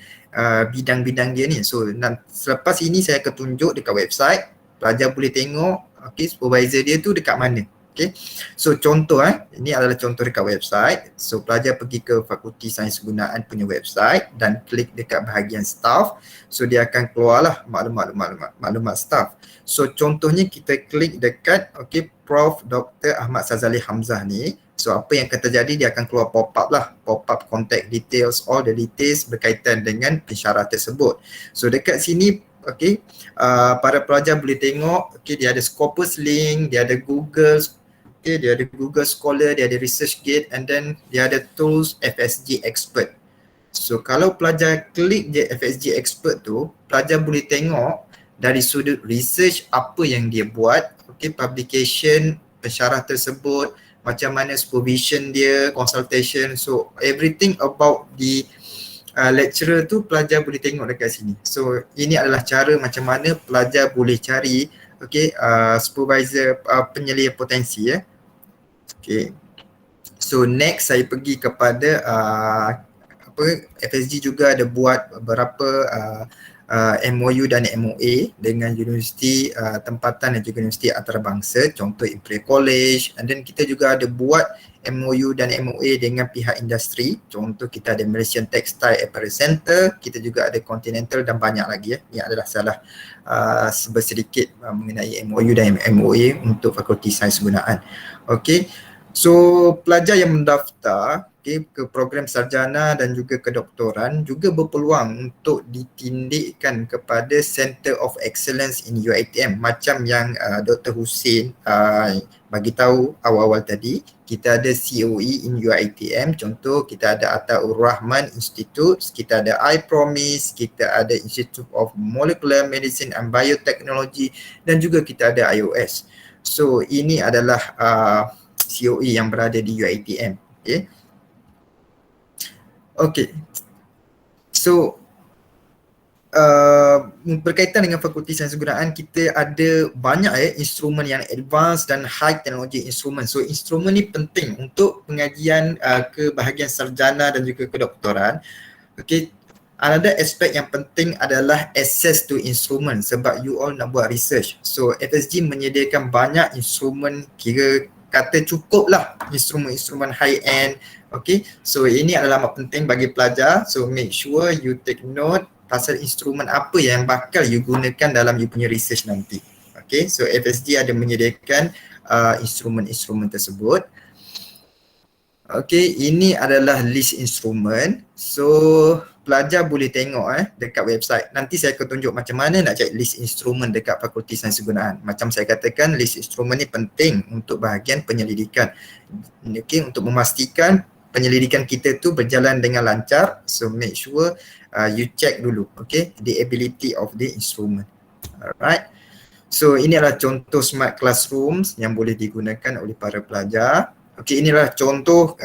bidang-bidang dia ni. So selepas ini saya akan tunjuk dekat website, pelajar boleh tengok supervisor dia tu dekat mana. Okay, so contoh ini adalah contoh dekat website. So pelajar pergi ke Fakulti Sains Gunaan punya website dan klik dekat bahagian staff. So dia akan keluarlah maklumat staff. So contohnya kita klik dekat Prof. Dr. Ahmad Sazali Hamzah ni. So apa yang akan terjadi, dia akan keluar pop-up lah, pop-up contact details, all the details berkaitan dengan pensyarah tersebut. So dekat sini para pelajar boleh tengok dia ada Scopus link, dia ada Google, dia ada Google Scholar, dia ada ResearchGate, and then dia ada tools FSG Expert. So kalau pelajar klik je FSG Expert tu, pelajar boleh tengok dari sudut research apa yang dia buat, publication pensyarah tersebut, macam mana supervision dia, consultation, so everything about the lecturer tu pelajar boleh tengok dekat sini. So ini adalah cara macam mana pelajar boleh cari supervisor penyelia potensi ya. So next saya pergi kepada FSG juga ada buat beberapa MOU dan MOA dengan universiti tempatan dan juga universiti antarabangsa, contoh Imperial College, and then kita juga ada buat MOU dan MOA dengan pihak industri, contoh kita ada Malaysian Textile Apparel Center, kita juga ada Continental dan banyak lagi ya. Ini adalah salah sedikit mengenai MOU dan MOA untuk Fakulti Sains Gunaan. So pelajar yang mendaftar ke program sarjana dan juga kedoktoran juga berpeluang untuk ditindikkan kepada Center of Excellence in UiTM macam yang Dr. Hussein bagi tahu awal-awal tadi. Kita ada COE in UiTM, contoh kita ada Ataur Rahman Institute, kita ada iPromise, kita ada Institute of Molecular Medicine and Biotechnology, dan juga kita ada IOS. So ini adalah COE yang berada di UiTM. So berkaitan dengan Fakulti Sains Gunaan, kita ada banyak instrumen yang advance dan high technology instrumen. So instrumen ni penting untuk pengajian ke bahagian sarjana dan juga kedoktoran. Another aspek yang penting adalah access to instrumen sebab you all nak buat research. So FSG menyediakan banyak instrumen, kira kata cukup lah instrumen-instrumen high end. Okay, so ini adalah amat penting bagi pelajar. So make sure you take note pasal instrumen apa yang bakal you gunakan dalam you punya research nanti. Okay, so FSG ada menyediakan instrumen-instrumen tersebut. Okay, ini adalah list instrumen. So pelajar boleh tengok dekat website. Nanti saya akan tunjuk macam mana nak cari list instrumen dekat Fakulti Sains Kegunaan. Macam saya katakan, list instrumen ni penting untuk bahagian penyelidikan. Okay, untuk memastikan penyelidikan kita tu berjalan dengan lancar. So make sure you check dulu, okay, the ability of the instrument. Alright. So ini adalah contoh smart classrooms yang boleh digunakan oleh para pelajar. Okey, inilah contoh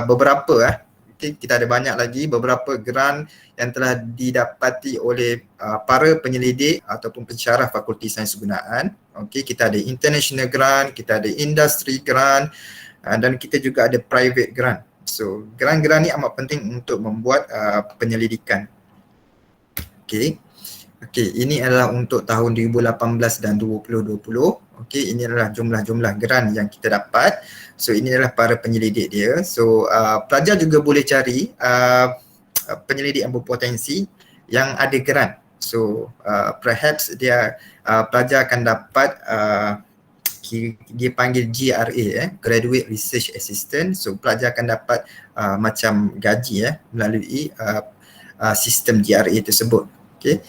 beberapa okay, kita ada banyak lagi beberapa grant yang telah didapati oleh para penyelidik ataupun pensyarah Fakulti Sains Kegunaan. Okey, kita ada international grant, kita ada industry grant dan kita juga ada private grant. So, grant-grant ni amat penting untuk membuat penyelidikan. Okey. Okey, ini adalah untuk tahun 2018 dan 2020. Okey, ini adalah jumlah-jumlah grant yang kita dapat. So, ini adalah para penyelidik dia. So, pelajar juga boleh cari penyelidik yang berpotensi yang ada grant. So, perhaps pelajar akan dapat dia panggil GRA, Graduate Research Assistant. So, pelajar akan dapat macam gaji melalui sistem GRA tersebut. Okey.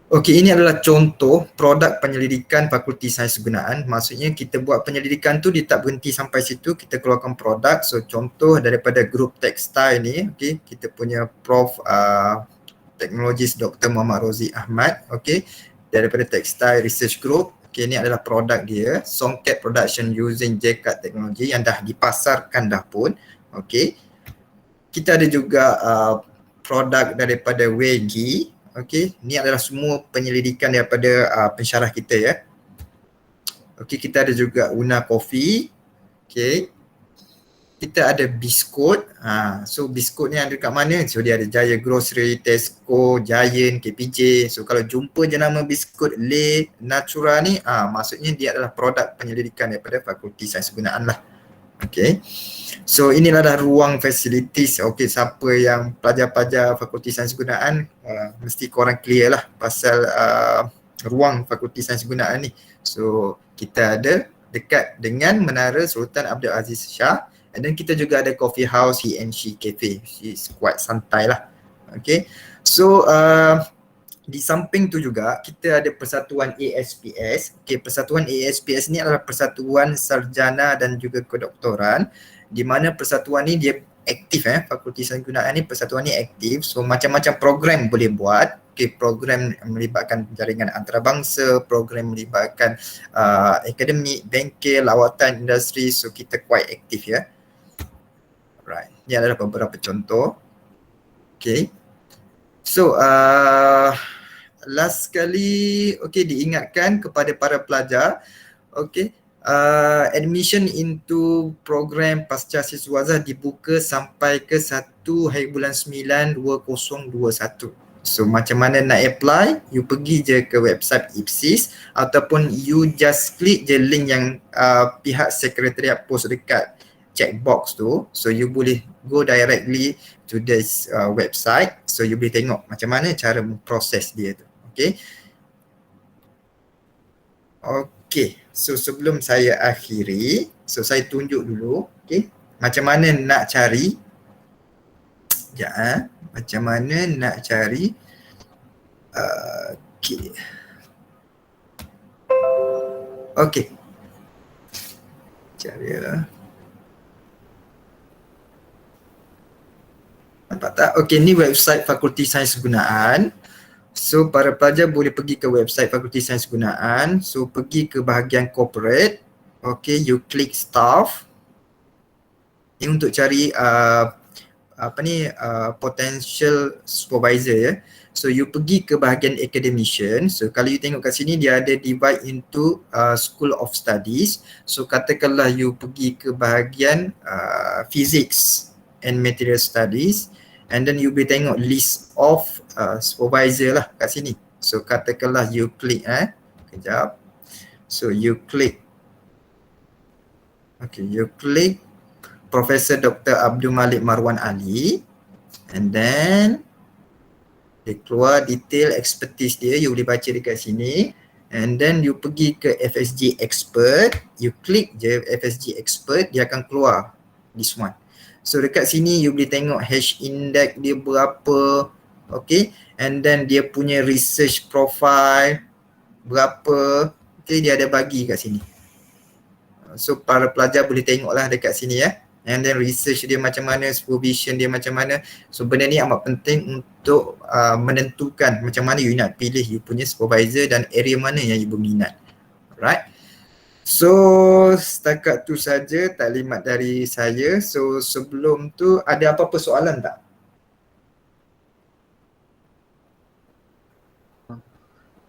Okey, ini adalah contoh produk penyelidikan Fakulti Sains Kegunaan. Maksudnya kita buat penyelidikan tu dia tak berhenti sampai situ, kita keluarkan produk. So contoh daripada grup tekstil ni, okey, kita punya Prof Teknologis Dr. Muhammad Rozi Ahmad, okey, daripada Textile Research Group. Okey, ini adalah produk dia, Songket Production Using JCAD Technology yang dah dipasarkan dah pun. Okey. Kita ada juga produk daripada Wegi. Okey, ni adalah semua penyelidikan daripada pensyarah kita ya. Okey, kita ada juga Una Coffee. Okey. Kita ada biskut. So biskut ni ada kat mana? So dia ada Jaya Grocery, Tesco, Giant, KPJ. So kalau jumpa je nama biskut Le Natura ni, maksudnya dia adalah produk penyelidikan daripada Fakulti Sains Kegunaan lah. Okay, so inilah ruang facilities. Okay, siapa yang pelajar-pelajar Fakulti Sains Kegunaan mesti korang clear lah pasal ruang Fakulti Sains Kegunaan ni. So kita ada dekat dengan Menara Sultan Abdul Aziz Shah, and then kita juga ada coffee house He and She Cafe. She's quite santai lah. Okay, so di samping tu juga kita ada Persatuan ASPS. Okey, Persatuan ASPS ni adalah Persatuan Sarjana dan juga Kedoktoran, di mana persatuan ni dia aktif Fakulti Sains Kegunaan ni persatuan ni aktif. So macam-macam program boleh buat. Okey, program melibatkan jaringan antarabangsa, program melibatkan akademik, bengkel, lawatan, industri. So kita quite aktif ya. Right. Ini adalah beberapa contoh. Okey. So last sekali, okay, diingatkan kepada para pelajar, okay, admission into program pasca siswazah dibuka sampai ke 1 hari bulan 9 2021. So macam mana nak apply? You pergi je ke website IPSIS ataupun you just klik je link yang pihak Sekretariat Pos dekat checkbox tu. So you boleh go directly to this website. So you boleh tengok macam mana cara memproses dia tu. Okay. Okay. So sebelum saya akhiri, so saya tunjuk dulu, okay, macam mana nak cari. Sekejap, macam mana nak cari. Okay. Okay. Cari lah. Nampak tak? Okay, ni website Fakulti Sains Kegunaan. So para pelajar boleh pergi ke website Fakulti Sains Kegunaan. So pergi ke bahagian corporate. Okay, you click staff. Ini untuk cari potential supervisor ya. So you pergi ke bahagian academician. So kalau you tengok kat sini dia ada divide into school of studies. So katakanlah you pergi ke bahagian physics and material studies, and then you boleh tengok list of supervisor lah kat sini. So katakanlah you klik kejap. So you klik Okay, you click Profesor Dr. Abdul Malik Marwan Ali, and then dia keluar detail expertise dia, you boleh baca dekat sini, and then you pergi ke FSG Expert, you click je FSG Expert, dia akan keluar this one. So dekat sini you boleh tengok hash index dia berapa, okay, and then dia punya research profile berapa, okay, dia ada bagi kat sini. So para pelajar boleh tengoklah dekat sini ya. And then research dia macam mana, supervision dia macam mana. So benda ni amat penting untuk menentukan macam mana you nak pilih you punya supervisor dan area mana yang you berminat. Right. So setakat tu saja taklimat dari saya. So sebelum tu ada apa-apa soalan tak?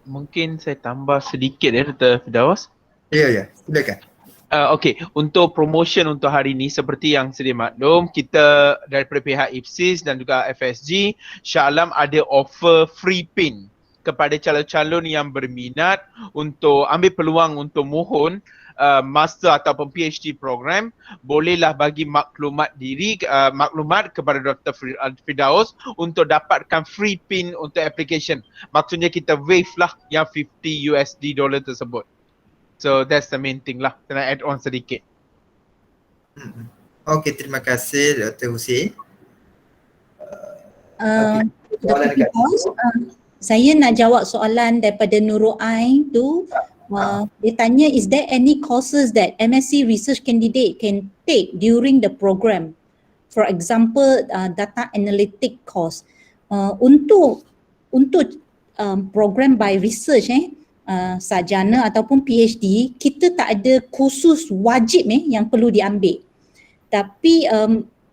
Mungkin saya tambah sedikit ya Dr. Firdaus. Ya, silakan. Okey, untuk promotion untuk hari ini seperti yang sedia maklum, kita daripada pihak IPSIS dan juga FSG, Shah Alam ada offer free pin kepada calon-calon yang berminat untuk ambil peluang untuk mohon master ataupun PhD program. Bolehlah bagi maklumat kepada Dr. Firdaus untuk dapatkan free pin untuk application. Maksudnya kita waive lah yang $50 tersebut. So that's the main thing lah. Kena add on sedikit. Okay, terima kasih Dr. Hussein. Dr. Firdaus, saya nak jawab soalan daripada Nurul Ain tu. Dia tanya, is there any courses that MSc research candidate can take during the program? For example, data analytic course. Untuk program by research sarjana ataupun PhD, kita tak ada kursus wajib yang perlu diambil. Tapi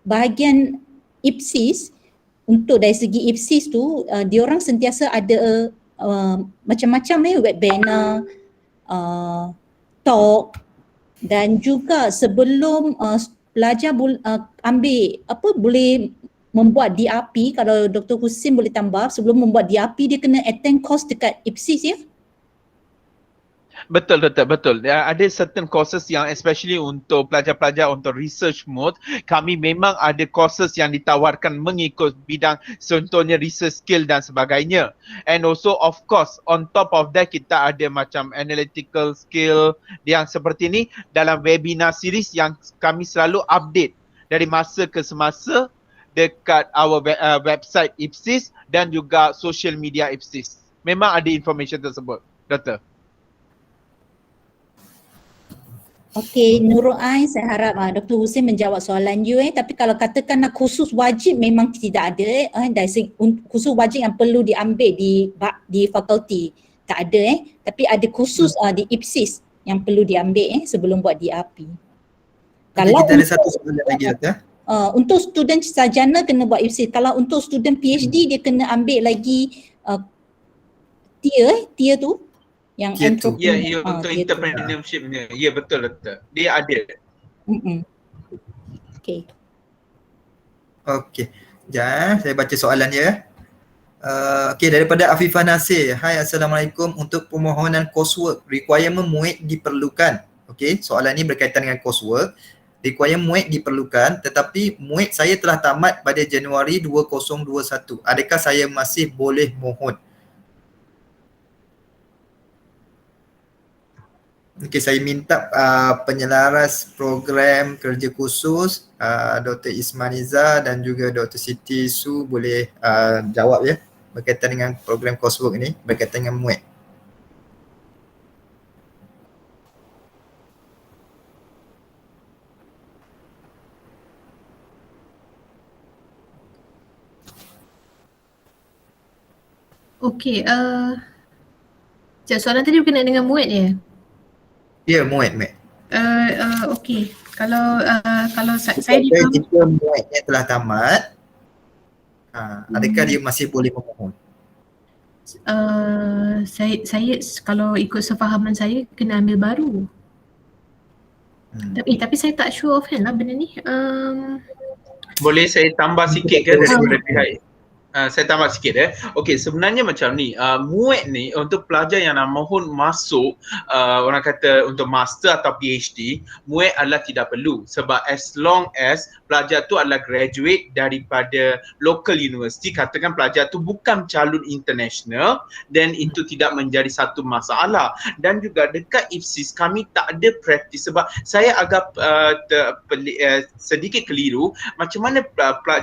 bahagian IPSIS, untuk dari segi IPSIS tu, diorang sentiasa ada macam-macam webinar, talk, dan juga sebelum pelajar ambil boleh membuat DRP. Kalau Dr. Hussein boleh tambah, sebelum membuat DRP dia kena attend course dekat IPSIS ya? Betul. Ada certain courses yang especially untuk pelajar-pelajar untuk research mode, kami memang ada courses yang ditawarkan mengikut bidang, contohnya research skill dan sebagainya. And also of course on top of that kita ada macam analytical skill yang seperti ni dalam webinar series yang kami selalu update dari masa ke semasa dekat our website IPSIS dan juga social media IPSIS. Memang ada information tersebut, Doktor. Okey, Nurul Ain, saya harap Dr. Hussein menjawab soalan you tapi kalau katakan nak khusus wajib memang tidak ada dari segi khusus wajib yang perlu diambil di fakulti tak ada tapi ada khusus di IPSIS yang perlu diambil sebelum buat DRP. Kalau kita ada satu soalan lagi Doktor. Untuk student sarjana kena buat IPSIS. Kalau untuk student PhD dia kena ambil lagi tier tu yang anthropology. Ya, untuk entrepreneurship-nya. Ya, betul. Dia ada. Okey. Sekejap, saya baca soalan dia. Okey, daripada Afifah Nasir. Hai, Assalamualaikum. Untuk permohonan coursework, requirement MUIT diperlukan. Okey, soalan ni berkaitan dengan coursework. Requirement MUIT diperlukan, tetapi MUIT saya telah tamat pada Januari 2021. Adakah saya masih boleh mohon? Okey, saya minta penyelaras program kerja khusus Dr. Ismaniza dan juga Dr. Siti Su boleh jawab ya berkaitan dengan program coursework ini berkaitan dengan MUIT. Okey, soalan tadi berkenaan dengan MUIT ya? Ya, MUIT. Okey. Kalau saya jika MUIT-nya telah tamat, adakah dia masih boleh memohon? Saya kalau ikut sefahaman saya kena ambil baru. Tapi saya tak sure offhand lah benda ni. Boleh saya tambah sikit ke daripada pihak Saya tambah sikit Okey, sebenarnya macam ni, MUET ni untuk pelajar yang nak mohon masuk orang kata untuk master atau PhD, MUET adalah tidak perlu sebab as long as pelajar tu adalah graduate daripada local university, katakan pelajar tu bukan calon international, then itu tidak menjadi satu masalah. Dan juga dekat IPSIS kami tak ada praktis sebab saya agak sedikit keliru macam mana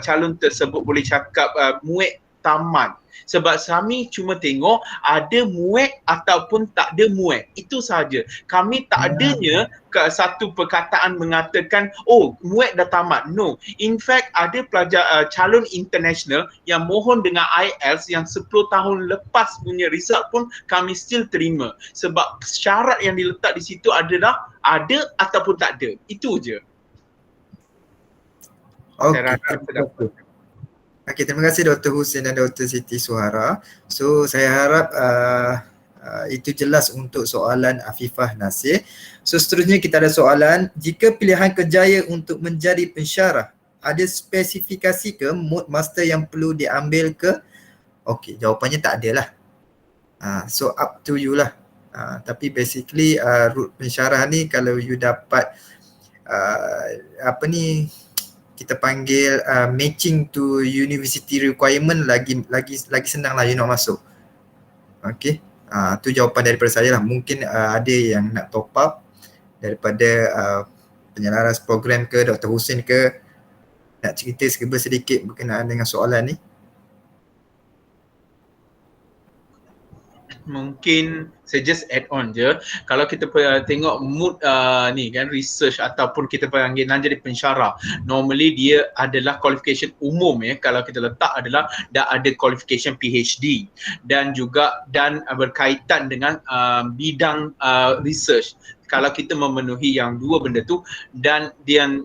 calon tersebut boleh cakap MUET tamat, sebab kami cuma tengok ada MUET ataupun tak ada MUET, itu sahaja. Kami tak adanya satu perkataan mengatakan oh MUET dah tamat. No, in fact ada pelajar calon international yang mohon dengan IELTS yang 10 tahun lepas punya result pun kami still terima sebab syarat yang diletak di situ adalah ada ataupun tak ada, itu je. Saya rasa dapat. Okey, terima kasih Dr. Hussein dan Dr. Siti Suhara. So saya harap itu jelas untuk soalan Afifah Nasir. So seterusnya kita ada soalan, jika pilihan kerjaya untuk menjadi pensyarah, ada spesifikasi ke mode master yang perlu diambil ke? Okey, jawapannya tak ada lah. So up to you lah. Tapi basically route pensyarah ni kalau you dapat kita panggil matching to university requirement, lagi senang lah you nak masuk. Okay, tu jawapan daripada saya lah. Mungkin ada yang nak top up daripada penyelaras program ke, Dr. Hussein ke, nak cerita sedikit berkenaan dengan soalan ni. Mungkin saya just add on je, kalau kita tengok mood ni kan, research ataupun kita panggil nak jadi pensyarah, normally dia adalah qualification umum kalau kita letak adalah dah ada qualification PhD dan juga berkaitan dengan bidang research. Kalau kita memenuhi yang dua benda tu dan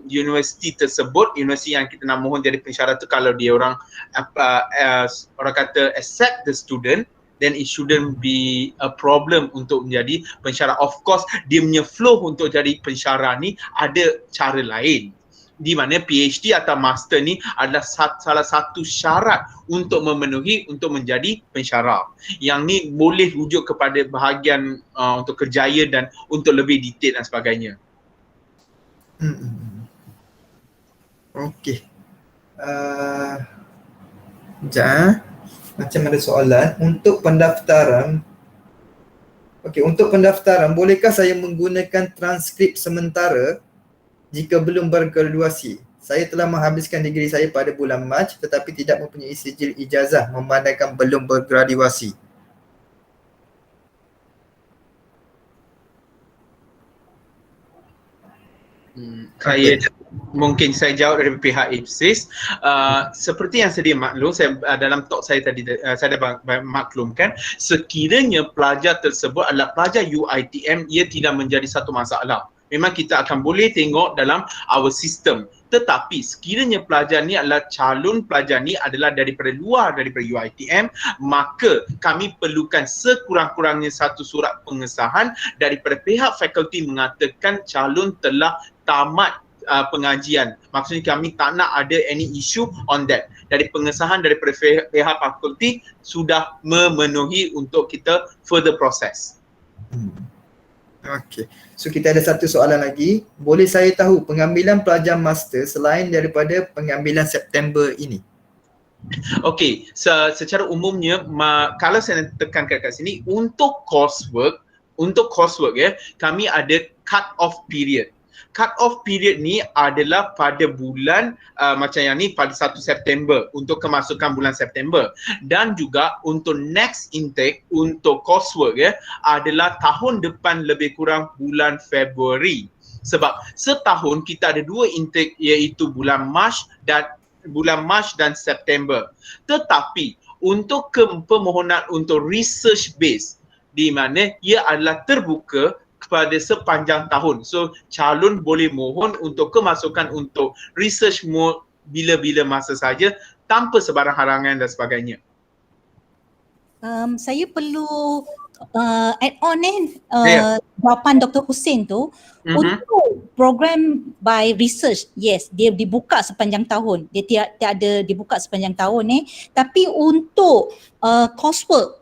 universiti tersebut, universiti yang kita nak mohon jadi pensyarah tu, kalau dia orang kata accept the student, then it shouldn't be a problem untuk menjadi pensyarah. Of course, dia punya flow untuk jadi pensyarah ni ada cara lain, di mana PhD atau master ni adalah salah satu syarat untuk memenuhi untuk menjadi pensyarah. Yang ni boleh rujuk kepada bahagian untuk kerjaya dan untuk lebih detail dan sebagainya. Okey. Macam ada soalan untuk pendaftaran. Okey, untuk pendaftaran bolehkah saya menggunakan transkrip sementara jika belum bergraduasi? Saya telah menghabiskan degree saya pada bulan Mac tetapi tidak mempunyai sijil ijazah memandangkan belum bergraduasi. Mungkin saya jawab dari pihak IPSIS. Seperti yang sedia maklum, dalam talk saya tadi saya dah maklumkan, sekiranya pelajar tersebut adalah pelajar UiTM, ia tidak menjadi satu masalah. Memang kita akan boleh tengok dalam our system. Tetapi sekiranya pelajar ni adalah calon pelajar ni adalah daripada luar daripada UiTM, maka kami perlukan sekurang-kurangnya satu surat pengesahan daripada pihak fakulti mengatakan calon telah tamat pengajian. Maksudnya kami tak nak ada any issue on that. Dari pengesahan daripada pihak fakulti sudah memenuhi untuk kita further process. Okey. So kita ada satu soalan lagi. Boleh saya tahu pengambilan pelajar master selain daripada pengambilan September ini? Okey, secara umumnya kalau saya tekankan kat sini, untuk coursework kami ada cut off period. Cut off period ni adalah pada bulan macam yang ni pada 1 September untuk kemasukan bulan September, dan juga untuk next intake untuk coursework adalah tahun depan lebih kurang bulan Februari. Sebab setahun kita ada dua intake, iaitu bulan Mac dan September. Tetapi untuk permohonan untuk research base, di mana ia adalah terbuka kepada sepanjang tahun. So calon boleh mohon untuk kemasukan untuk research mode bila-bila masa saja tanpa sebarang halangan dan sebagainya. Saya perlu add on jawapan Dr. Hussein tu, untuk program by research, yes, dia dibuka sepanjang tahun. Dia tiada dibuka sepanjang tahun tapi untuk coursework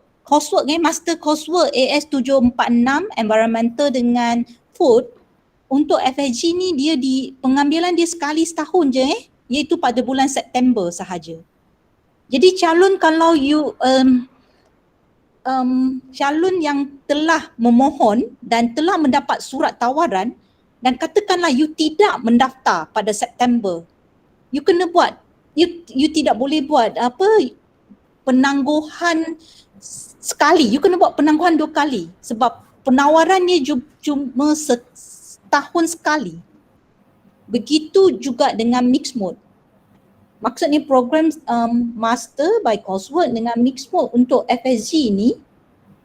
master coursework AS746 environmental dengan food, untuk FSG ni dia pengambilan dia sekali setahun je iaitu pada bulan September sahaja. Jadi calon kalau you calon yang telah memohon dan telah mendapat surat tawaran dan katakanlah you tidak mendaftar pada September, you kena buat, you tidak boleh buat penangguhan sekali, you kena buat penangguhan 2 kali sebab penawarannya cuma setahun sekali. Begitu juga dengan mixed mode. Maksudnya program master by coursework dengan mixed mode untuk FSG ni,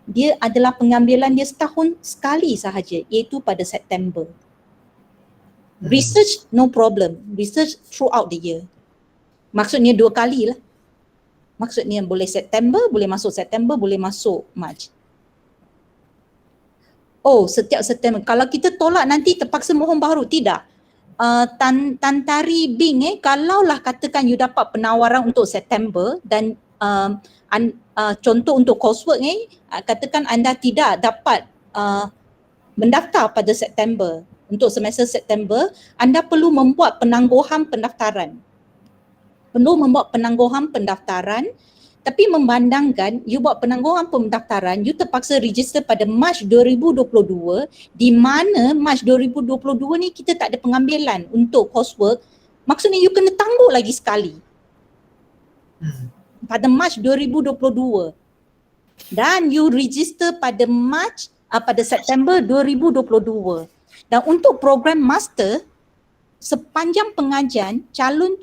dia adalah pengambilan dia setahun sekali sahaja iaitu pada September. Research no problem, research throughout the year. Maksudnya 2 kali lah. Maksudnya boleh September, boleh masuk Mac. Oh, setiap September. Kalau kita tolak nanti terpaksa mohon baru, tidak. Tantari Bing kalaulah katakan you dapat penawaran untuk September dan contoh untuk coursework katakan anda tidak dapat mendaftar pada September, untuk semester September, anda perlu membuat penangguhan pendaftaran. Tapi memandangkan you buat penangguhan pendaftaran, you terpaksa register pada Mac 2022, di mana Mac 2022 ni kita tak ada pengambilan untuk coursework. Maksudnya you kena tangguh lagi sekali pada Mac 2022 dan you register pada pada September 2022. Dan untuk program master, sepanjang pengajian calon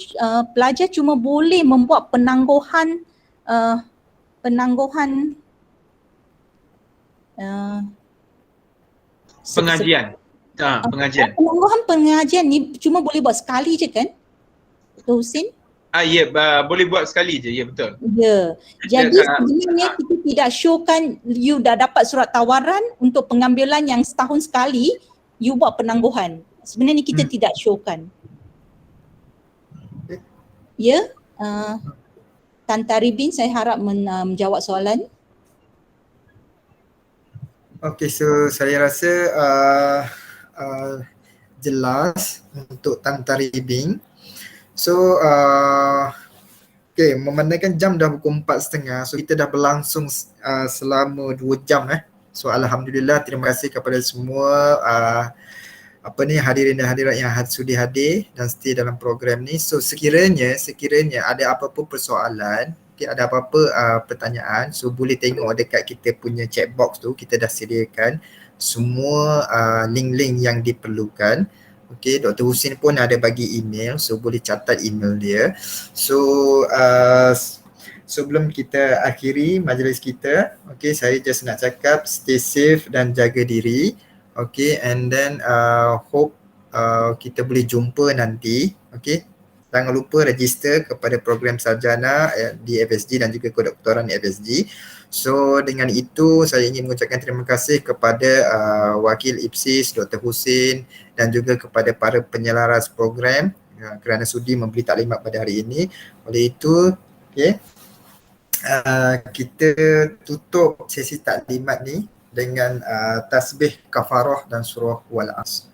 pelajar cuma boleh membuat penangguhan pengajian. Penangguhan pengajian ni cuma boleh buat sekali je kan, Dr. Hussein? Boleh buat sekali je, ya betul. Ya, jadi sebenarnya kita tidak showkan you dah dapat surat tawaran untuk pengambilan yang setahun sekali, you buat penangguhan. Sebenarnya kita tidak showkan. Ya, Tan Taribin, saya harap menjawab soalan. Okay, so saya rasa jelas untuk Tan Taribin. So, okay, memandangkan jam dah pukul 4.30, so kita dah berlangsung selama 2 jam So, Alhamdulillah, terima kasih kepada semua hadirin dan hadirat yang sudi hadir dan stay dalam program ni. So sekiranya ada apa-apa persoalan, ada apa-apa pertanyaan, so boleh tengok dekat kita punya chat box tu, kita dah sediakan semua link-link yang diperlukan. Okay, Dr. Hussein pun ada bagi email, so boleh catat email dia. So sebelum kita akhiri majlis kita, okay, saya just nak cakap stay safe dan jaga diri. Okay, and then hope kita boleh jumpa nanti. Okay, jangan lupa register kepada program sarjana di FSG dan juga kedoktoran di FSG. So dengan itu saya ingin mengucapkan terima kasih kepada Wakil IPSIS Dr. Hussein dan juga kepada para penyelaras program kerana sudi memberi taklimat pada hari ini. Oleh itu, okay, kita tutup sesi taklimat ni dengan tasbih kafarah dan surah wal asr.